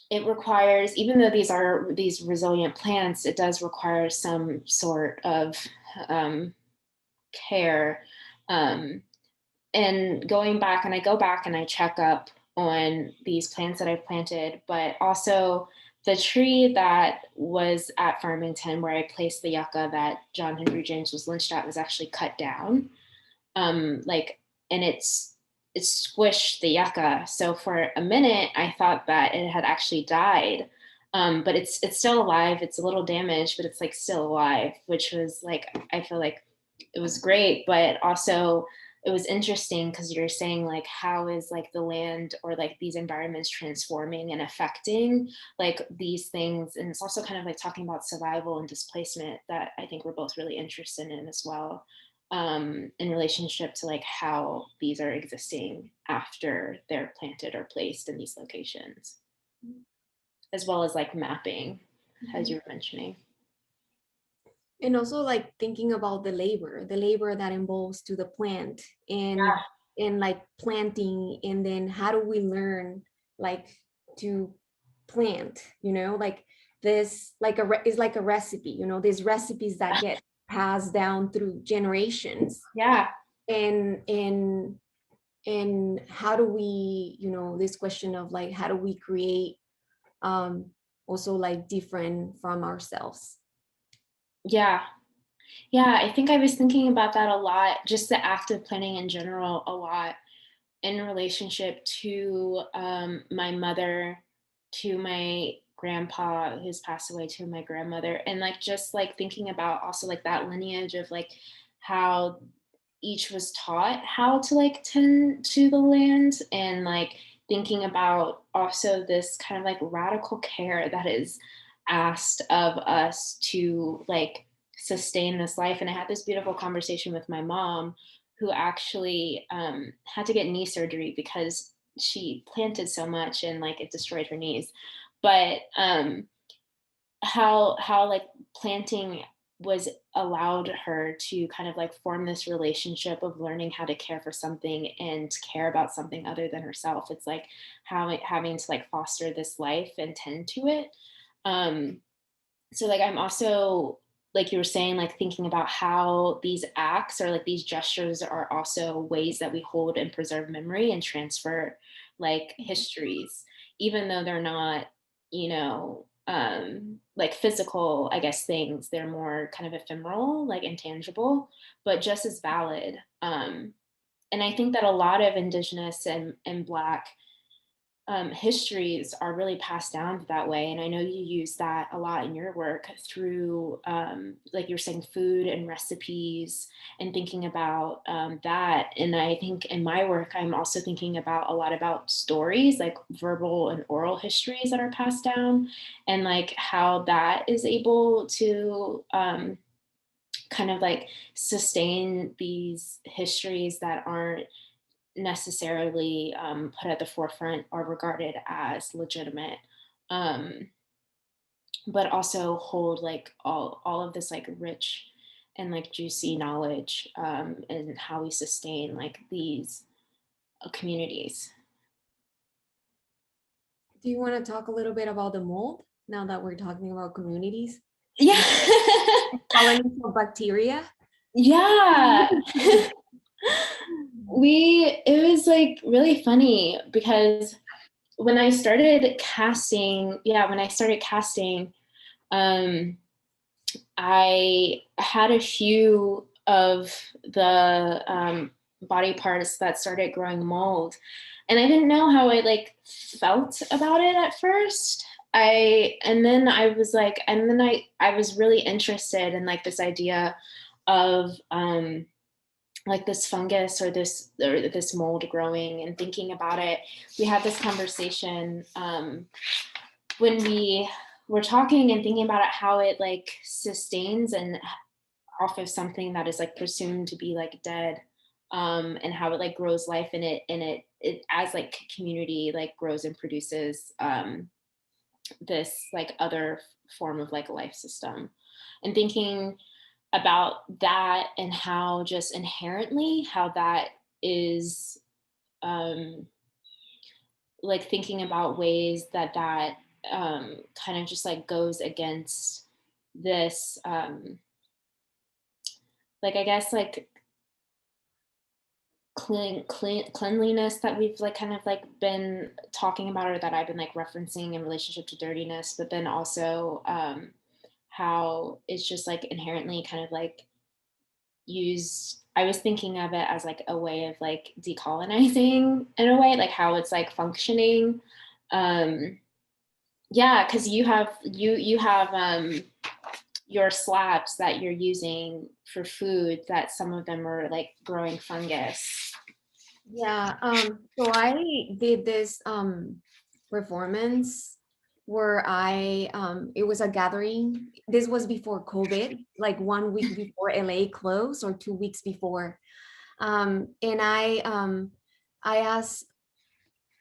it requires, even though these are these resilient plants, it does require some sort of um, care. Um, and going back, and I go back and I check up on these plants that I've planted, but also the tree that was at Farmington where I placed the yucca that John Henry James was lynched at was actually cut down. Like, and it squished the yucca. So for a minute, I thought that it had actually died. But it's still alive. It's a little damaged, but it's like still alive, which was like, I feel like it was great, but also it was interesting because you're saying like how is like the land or like these environments transforming and affecting like these things. And it's also kind of like talking about survival and displacement that I think we're both really interested in as well, in relationship to like how these are existing after they're planted or placed in these locations, as well as like mapping, as you were mentioning. And also like thinking about the labor that involves to the plant and like planting, and then how do we learn like to plant, you know, like this like is like a recipe, you know, these recipes that get passed down through generations. Yeah. And how do we, you know, this question of like how do we create also like different from ourselves. Yeah. Yeah, I think I was thinking about that a lot, just the active planning in general, a lot in relationship to my mother, to my grandpa who's passed away, to my grandmother, and like just like thinking about also like that lineage of like how each was taught how to like tend to the land, and like thinking about also this kind of like radical care that is asked of us to like sustain this life. And I had this beautiful conversation with my mom who actually had to get knee surgery because she planted so much and like it destroyed her knees. But how like planting was allowed her to kind of like form this relationship of learning how to care for something and care about something other than herself. It's like how having to like foster this life and tend to it. So like I'm also, like you were saying, like thinking about how these acts or like these gestures are also ways that we hold and preserve memory and transfer like histories, even though they're not, you know, like physical, I guess, things. They're more kind of ephemeral, like intangible, but just as valid. And I think that a lot of Indigenous and Black histories are really passed down that way. And I know you use that a lot in your work through, like you're saying, food and recipes and thinking about that. And I think in my work, I'm also thinking about a lot about stories, like verbal and oral histories that are passed down, and like how that is able to kind of like sustain these histories that aren't necessarily put at the forefront or regarded as legitimate, um, but also hold like all of this like rich and like juicy knowledge, and how we sustain like these communities. Do you want to talk a little bit about the mold now that we're talking about communities. Yeah. Colonies of bacteria. Yeah. It was like really funny because when I started casting, I had a few of the body parts that started growing mold, and I didn't know how I like felt about it at first. I was really interested in like this idea of like this fungus or this mold growing and thinking about it. We had this conversation when we were talking and thinking about it, how it like sustains and off of something that is like presumed to be like dead, and how it like grows life in it, and it as like community like grows and produces this like other form of like a life system, and thinking about that and how just inherently how that is like thinking about ways that kind of just like goes against this like I guess like cleanliness that we've like kind of like been talking about, or that I've been like referencing in relationship to dirtiness, but then also how it's just like inherently kind of like I was thinking of it as like a way of like decolonizing in a way, like how it's like functioning. Yeah, because you have your slabs that you're using for food, that some of them are like growing fungus. Yeah, so I did this performance where it was a gathering. This was before COVID, like 1 week before LA closed or 2 weeks before. And I asked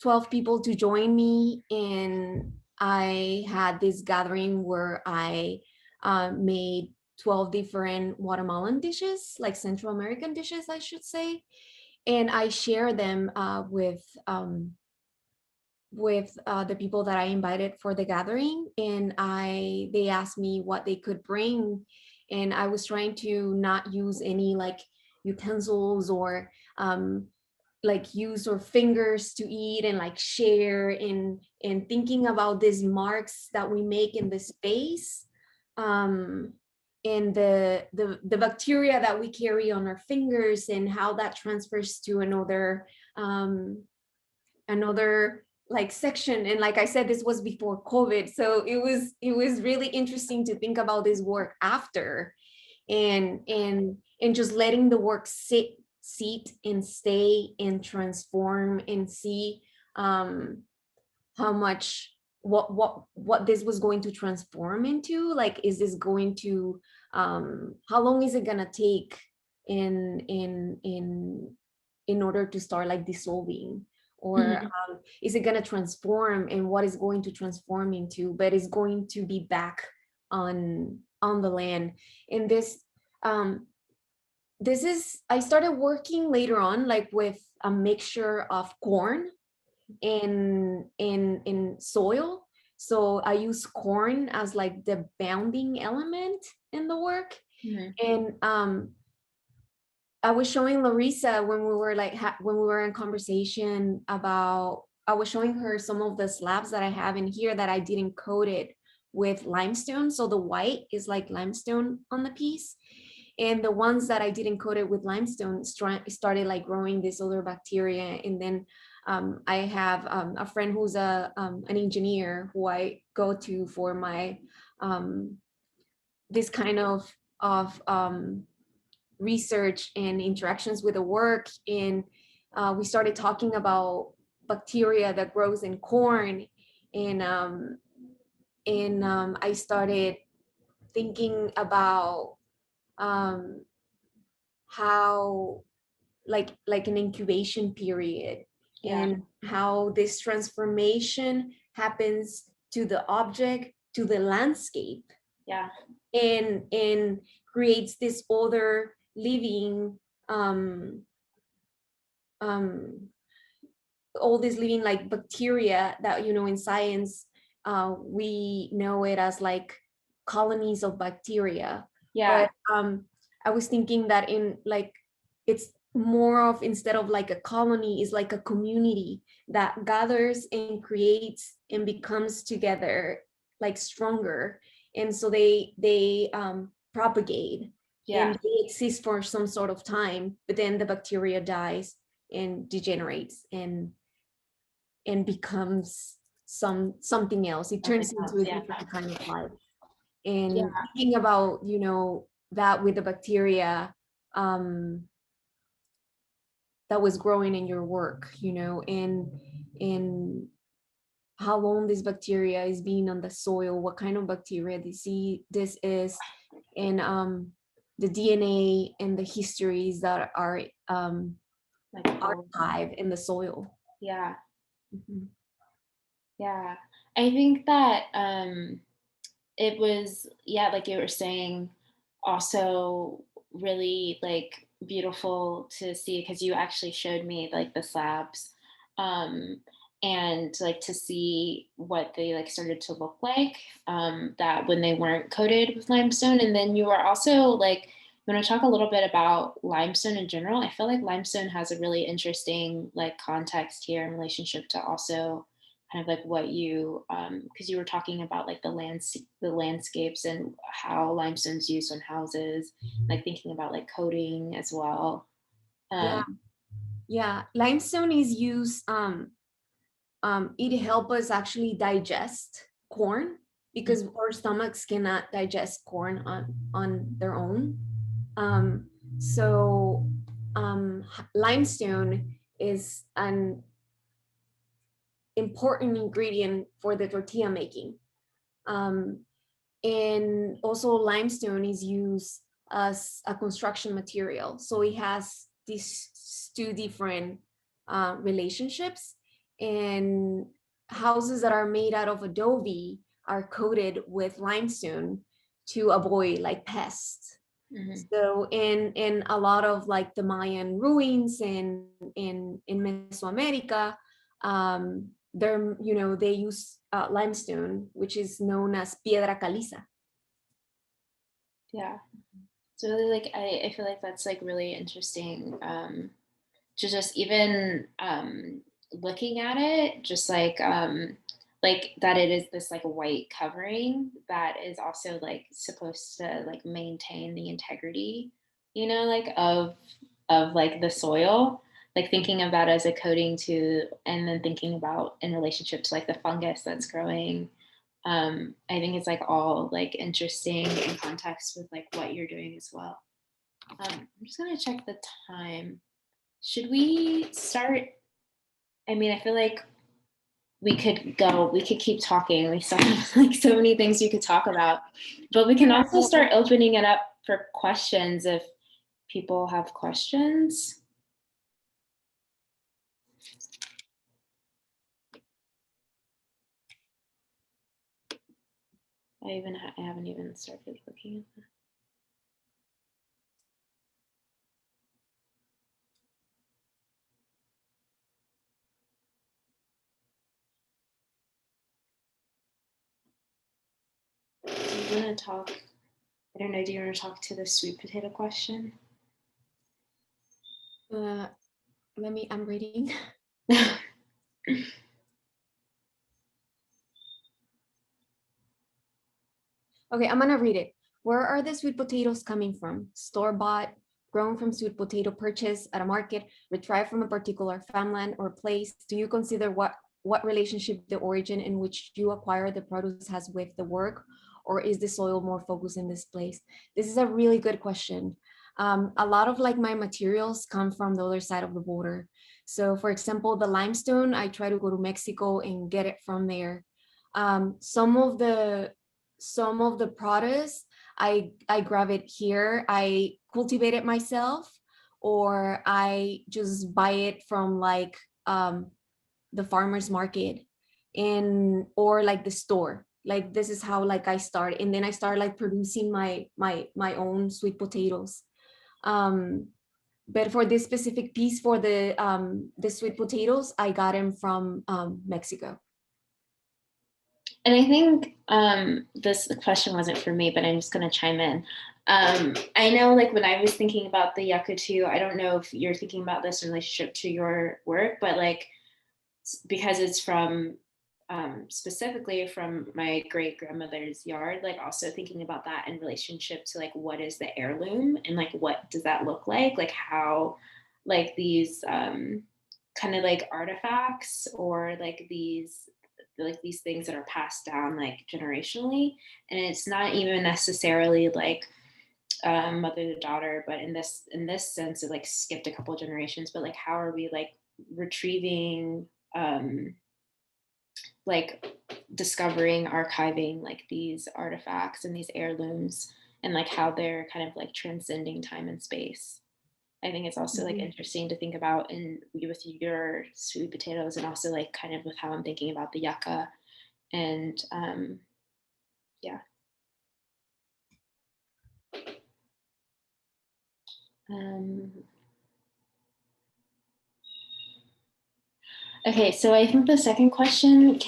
12 people to join me, and I had this gathering where I made 12 different Guatemalan dishes, like Central American dishes, I should say. And I share them with the people that I invited for the gathering, and they asked me what they could bring, and I was trying to not use any like utensils or like use our fingers to eat, and like share, and thinking about these marks that we make in the space, and the bacteria that we carry on our fingers, and how that transfers to another like section. And like I said, this was before COVID, so it was really interesting to think about this work after, and just letting the work sit and stay and transform, and see how much what this was going to transform into. Like, is this going to how long is it gonna take in order to start like dissolving, or is it going to transform, and what is going to transform into, but is going to be back on the land. And this is, I started working later on like with a mixture of corn and in soil. So I use corn as like the bounding element in the work. And I was showing LaRissa when we were like when we were in conversation about, I was showing her some of the slabs that I have in here that I didn't coat it with limestone. So the white is like limestone on the piece. And the ones that I didn't coat it with limestone started like growing this other bacteria. And then I have a friend who's an engineer who I go to for my this kind of research and interactions with the work. And we started talking about bacteria that grows in corn. And I started thinking about how like an incubation period, and how this transformation happens to the object, to the landscape, and creates this other living all this living like bacteria that, you know, in science we know it as like colonies of bacteria. Yeah. But I was thinking that in like, it's more of, instead of like a colony, is like a community that gathers and creates and becomes together like stronger. And so they propagate, Yeah. and they exist for some sort of time, but then the bacteria dies and degenerates and becomes something else. It turns Something into else, a yeah. different kind of life. Yeah. And thinking about, that with the bacteria, that was growing in your work, and how long this bacteria is being on the soil, what kind of bacteria this is, and the DNA and the histories that are Like, archived in the soil. yeah. Mhm. Yeah. I think that it was, yeah, like you were saying, also really like beautiful to see, because you actually showed me like the slabs, um and like to see what they like started to look like, that when they weren't coated with limestone. And then you were also like, you want to talk a little bit about limestone in general? I feel like limestone has a really interesting like context here in relationship to also kind of like what you, because you were talking about like the landscapes and how limestone's used on houses, like thinking about like coating as well. Yeah, um yeah. Limestone is used. It helps us actually digest corn, because our stomachs cannot digest corn on their own. So limestone is an important ingredient for the tortilla making. Um, and also limestone is used as a construction material. So it has these two different relationships. And houses that are made out of adobe are coated with limestone to avoid like pests. mhm. So in a lot of like the Mayan ruins in Mesoamerica, they use limestone, which is known as piedra caliza. Yeah, so really, like I feel like that's like really interesting, to just even looking at it, just like that it is this like white covering that is also like supposed to like maintain the integrity, like of like the soil, like thinking about as a coating to, and then thinking about in relationship to like the fungus that's growing. I think it's like all like interesting in context with like what you're doing as well. I'm just gonna check the time. Should we start? I mean, I feel like we could keep talking. We still have like so many things we could talk about, but we can also start opening it up for questions if people have questions. I haven't even started looking at that. Do you want to talk? I don't know. Do you want to talk to the sweet potato question? I'm reading. Okay, I'm gonna read it. Where are the sweet potatoes coming from? Store-bought, grown from sweet potato purchased at a market, retrieved from a particular farmland or place? Do you consider what relationship the origin in which you acquire the produce has with the work, or is the soil more focused in this place? This is a really good question. A lot of like my materials come from the other side of the border. So for example, the limestone, I try to go to Mexico and get it from there. Some of the produce, I grab it here, I cultivate it myself, or I just buy it from like the farmer's market, and or like the store. Like this is how like I start, and then I start like producing my own sweet potatoes. But for this specific piece, for the sweet potatoes, I got them from Mexico. And I think this question wasn't for me, but I'm just going to chime in. I know, like, when I was thinking about the yucca too, I don't know if you're thinking about this in relationship to your work, but like, because it's from specifically from my great grandmother's yard, like also thinking about that in relationship to like what is the heirloom and like what does that look like how like these kind of like artifacts or like these things that are passed down like generationally, and it's not even necessarily like mother to daughter, but in this sense it like skipped a couple generations, but like how are we like retrieving like discovering, archiving like these artifacts and these heirlooms and like how they're kind of like transcending time and space. I think it's also like interesting to think about in with your sweet potatoes and also like kind of with how I'm thinking about the yucca and yeah. Okay, so I think the second question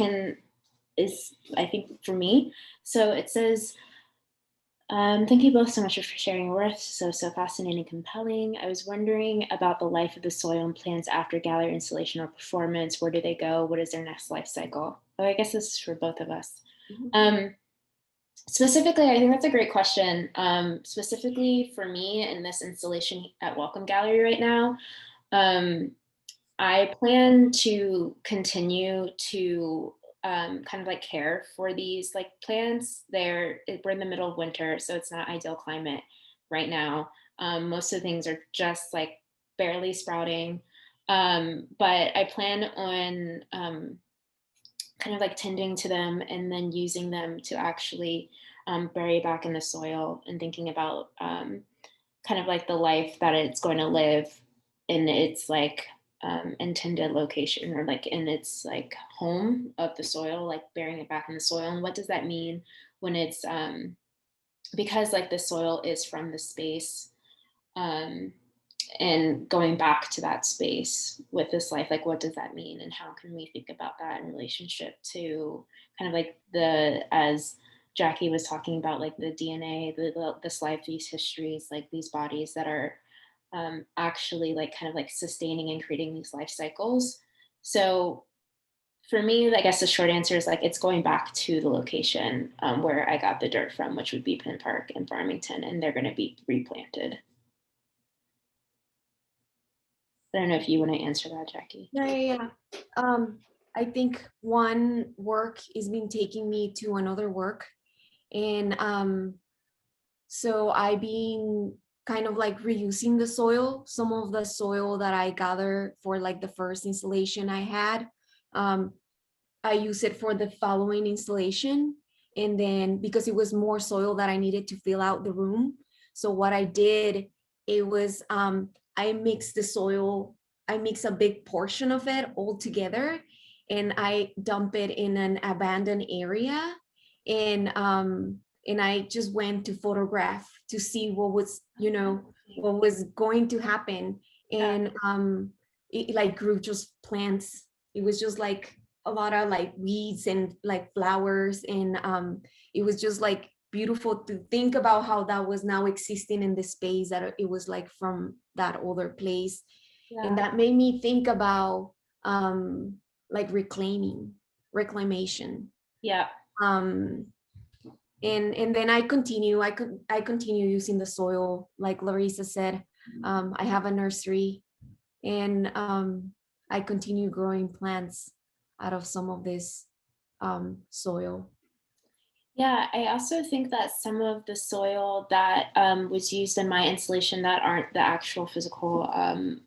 is I think for me. So it says, thank you both so much for sharing your worth. So fascinating and compelling. I was wondering about the life of the soil and plants after gallery installation or performance. Where do they go? What is their next life cycle? Oh, I guess this is for both of us. Specifically, I think that's a great question. Specifically for me in this installation at Welcome Gallery right now, I plan to continue to kind of like care for these like plants. We're in the middle of winter, so it's not ideal climate right now. Most of the things are just like barely sprouting. But I plan on kind of like tending to them and then using them to actually bury back in the soil and thinking about kind of like the life that it's going to live in its like intended location or like in its like home of the soil, like burying it back in the soil. And what does that mean when it's because like the soil is from the space and going back to that space with this life, like what does that mean and how can we think about that in relationship to kind of like as Jackie was talking about, like the DNA, this life, these histories, like these bodies that are actually like kind of like sustaining and creating these life cycles. So for me, I guess the short answer is like it's going back to the location where I got the dirt from, which would be Penn Park in Farmington, and they're going to be replanted. I don't know if you want to answer that, Jackie. Yeah. I think one work is been taking me to another work, and so I've been kind of like reusing the soil, some of the soil that I gathered for like the first installation I had. I use it for the following installation, and then because it was more soil that I needed to fill out the room. So what I did, it was I mixed the soil, I mix a big portion of it all together, and I dump it in an abandoned area, and I just went to photograph to see what was, what was going to happen. And it like grew just plants. It was just like a lot of like weeds and like flowers, and it was just like beautiful to think about how that was now existing in the space that it was like from that other place. And that made me think about like reclamation. And then I continue using the soil, like LaRissa said. I have a nursery, and I continue growing plants out of some of this soil. Yeah, I also think that some of the soil that was used in my installation that aren't the actual physical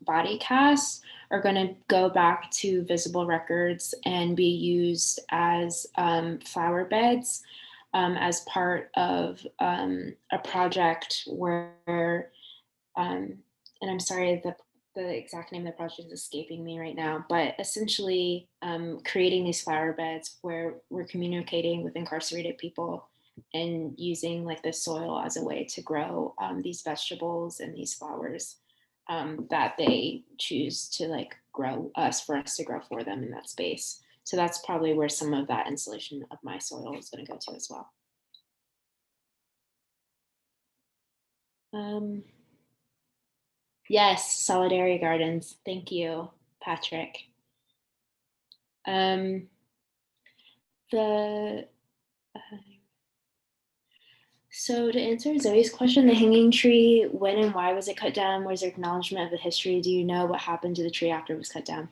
body casts are going to go back to visible records and be used as flower beds as part of a project where, and I'm sorry, the exact name of the project is escaping me right now, but essentially creating these flower beds where we're communicating with incarcerated people and using like the soil as a way to grow these vegetables and these flowers that they choose to like grow for us to grow for them in that space. So that's probably where some of that insulation of my soil is going to go to as well. Yes, Solidarity Gardens. Thank you, Patrick. So to answer Zoe's question, the hanging tree, when and why was it cut down? Was there acknowledgement of the history? Do you know what happened to the tree after it was cut down?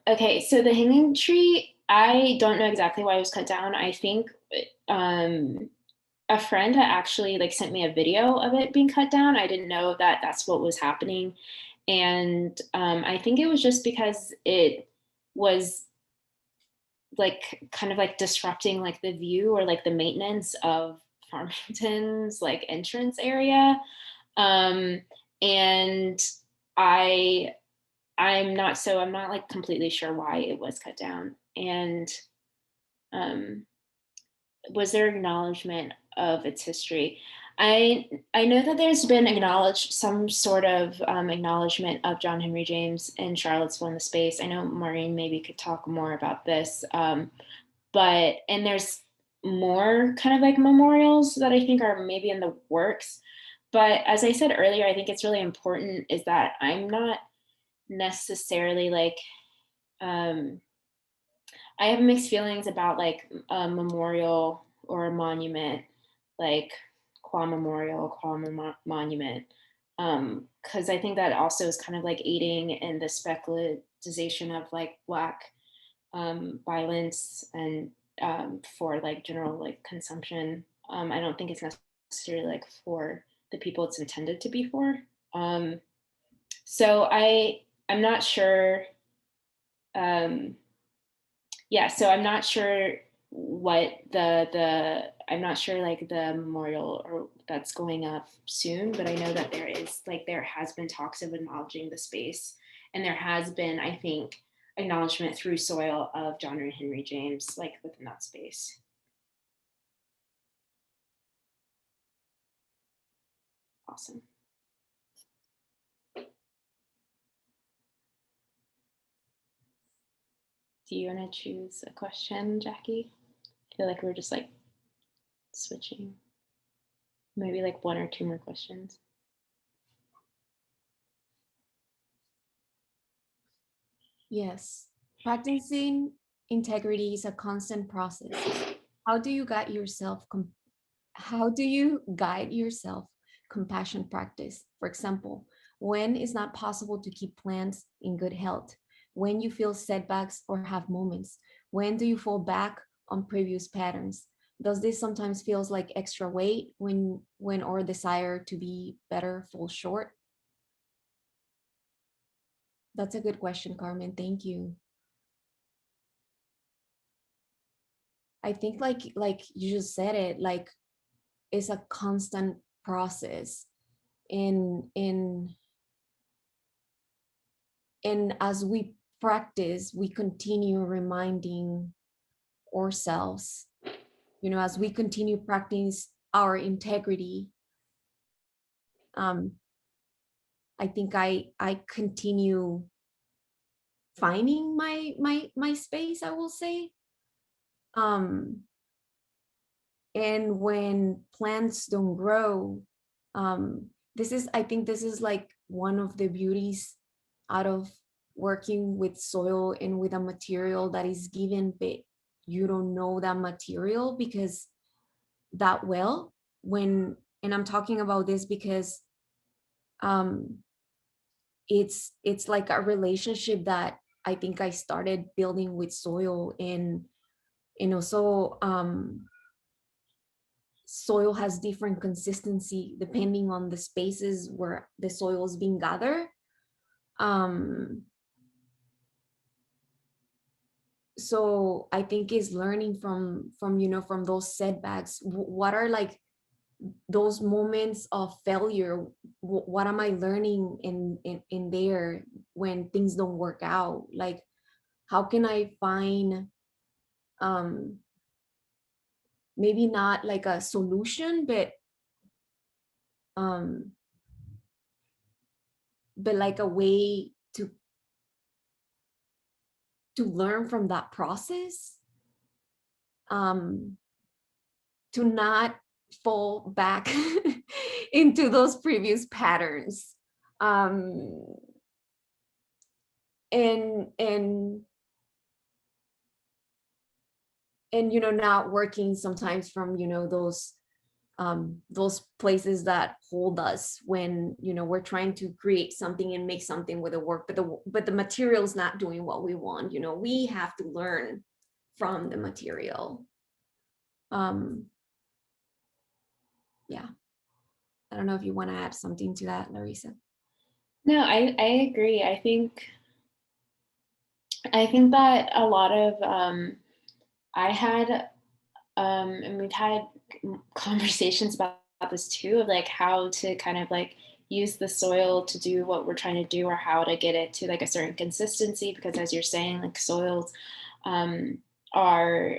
Okay, so the hanging tree, I don't know exactly why it was cut down. I think a friend had actually like sent me a video of it being cut down. I didn't know that that's what was happening. And I think it was just because it was like kind of like disrupting like the view or like the maintenance of Farmington's like entrance area. And I'm not like completely sure why it was cut down. And was there acknowledgement of its history? I know that there's been some sort of acknowledgement of John Henry James in Charlottesville in the space. I know Maureen maybe could talk more about this, and there's more kind of like memorials that I think are maybe in the works. But as I said earlier, I think it's really important is that I'm not necessarily like, I have mixed feelings about like a memorial or a monument, like qua memorial, monument, because I think that also is kind of like aiding in the specularization of like Black violence and for like general like consumption. I don't think it's necessarily like for the people it's intended to be for. So I'm not sure. Yeah, so I'm not sure what I'm not sure like the memorial or that's going up soon, but I know that there has been talks of acknowledging the space, and there has been, I think, acknowledgement through soil of John and Henry James like within that space. Awesome. Do you want to choose a question, Jackie? I feel like we're just like switching. Maybe like one or two more questions. Yes, practicing integrity is a constant process. How do you guide yourself? How do you guide yourself compassion practice? For example, when it's not possible to keep plants in good health, when you feel setbacks or have moments, when do you fall back on previous patterns? Does this sometimes feels like extra weight when our desire to be better falls short? That's a good question, Carmen. Thank you. I think like you just said it, like it's a constant process. And as we practice, we continue reminding ourselves, as we continue practice our integrity. I think I continue finding my space, I will say. And when plants don't grow, I think this is like one of the beauties out of working with soil and with a material that is given, but you don't know that material because that well. And I'm talking about this because it's like a relationship that I think I started building with soil. And also soil has different consistency depending on the spaces where the soil is being gathered. So I think is learning from those setbacks. What are like those moments of failure? What am I learning in there when things don't work out? Like, how can I find maybe not like a solution, but like a way to learn from that process, to not fall back into those previous patterns, and not working sometimes from those places that hold us when we're trying to create something and make something with the work, but the material's not doing what we want. We have to learn from the material. Yeah, I don't know if you want to add something to that, LaRissa. No, I agree. I think that a lot of I had and we've had conversations about this too, of like how to kind of like use the soil to do what we're trying to do, or how to get it to like a certain consistency, because as you're saying, like soils are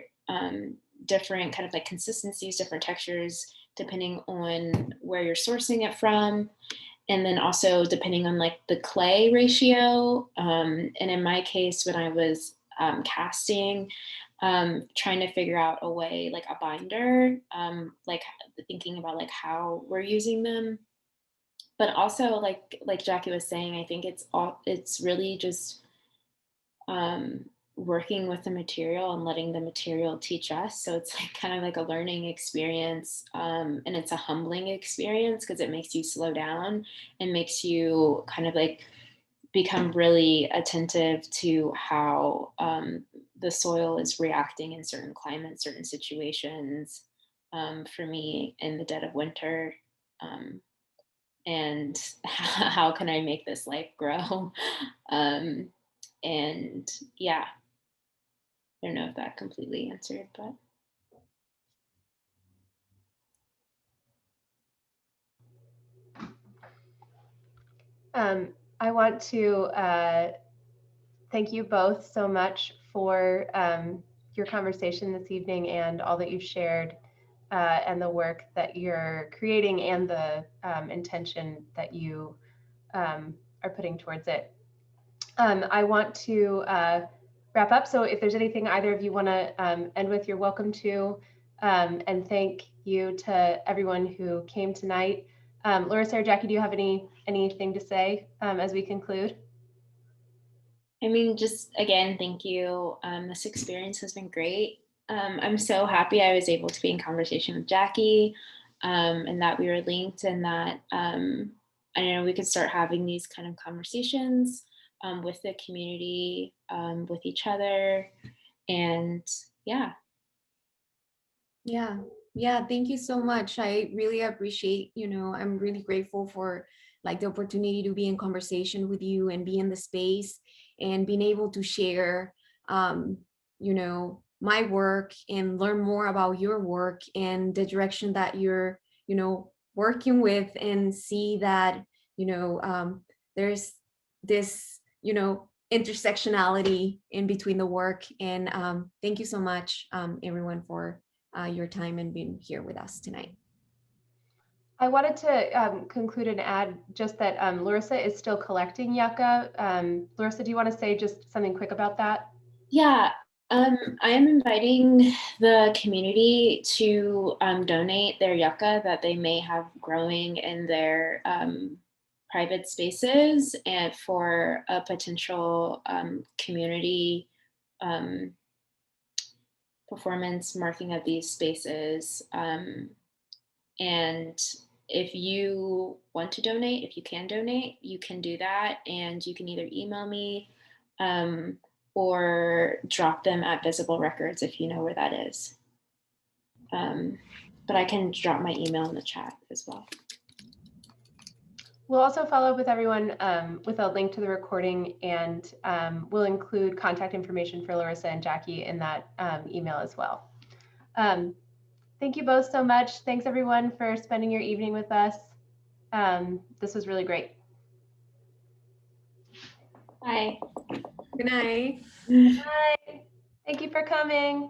different kind of like consistencies, different textures, depending on where you're sourcing it from. And then also depending on like the clay ratio. And in my case, when I was casting, trying to figure out a way, like a binder, like thinking about like how we're using them. But also like Jackie was saying, I think it's really just working with the material and letting the material teach us. So it's like kind of like a learning experience, and it's a humbling experience because it makes you slow down and makes you kind of like become really attentive to how the soil is reacting in certain climates, certain situations. For me, in the dead of winter, and how can I make this life grow? And yeah, I don't know if that completely answered, but. I want to thank you both so much for your conversation this evening and all that you've shared, and the work that you're creating and the intention that you are putting towards it. I want to wrap up. So if there's anything either of you want to end with, you're welcome to. And thank you to everyone who came tonight. LaRissa or Jackie, do you have anything to say as we conclude? I mean, just again, thank you. This experience has been great. I'm so happy I was able to be in conversation with Jackie, and that we were linked, and that I know we could start having these kind of conversations with the community, with each other, and yeah. Yeah, thank you so much. I really appreciate, I'm really grateful for like the opportunity to be in conversation with you and be in the space and being able to share, my work and learn more about your work and the direction that you're, working with, and see that, there's this, intersectionality in between the work. And thank you so much, everyone, for your time and being here with us tonight. I wanted to conclude and add just that LaRissa is still collecting yucca. LaRissa, do you want to say just something quick about that? Yeah, I am inviting the community to donate their yucca that they may have growing in their private spaces, and for a potential community performance marking of these spaces. And if you want to donate, if you can donate, you can do that. And you can either email me or drop them at Visible Records if you know where that is. But I can drop my email in the chat as well. We'll also follow up with everyone with a link to the recording, and we'll include contact information for LaRissa and Jackie in that email as well. Thank you both so much. Thanks everyone for spending your evening with us. This was really great. Bye. Good night. Bye. Thank you for coming.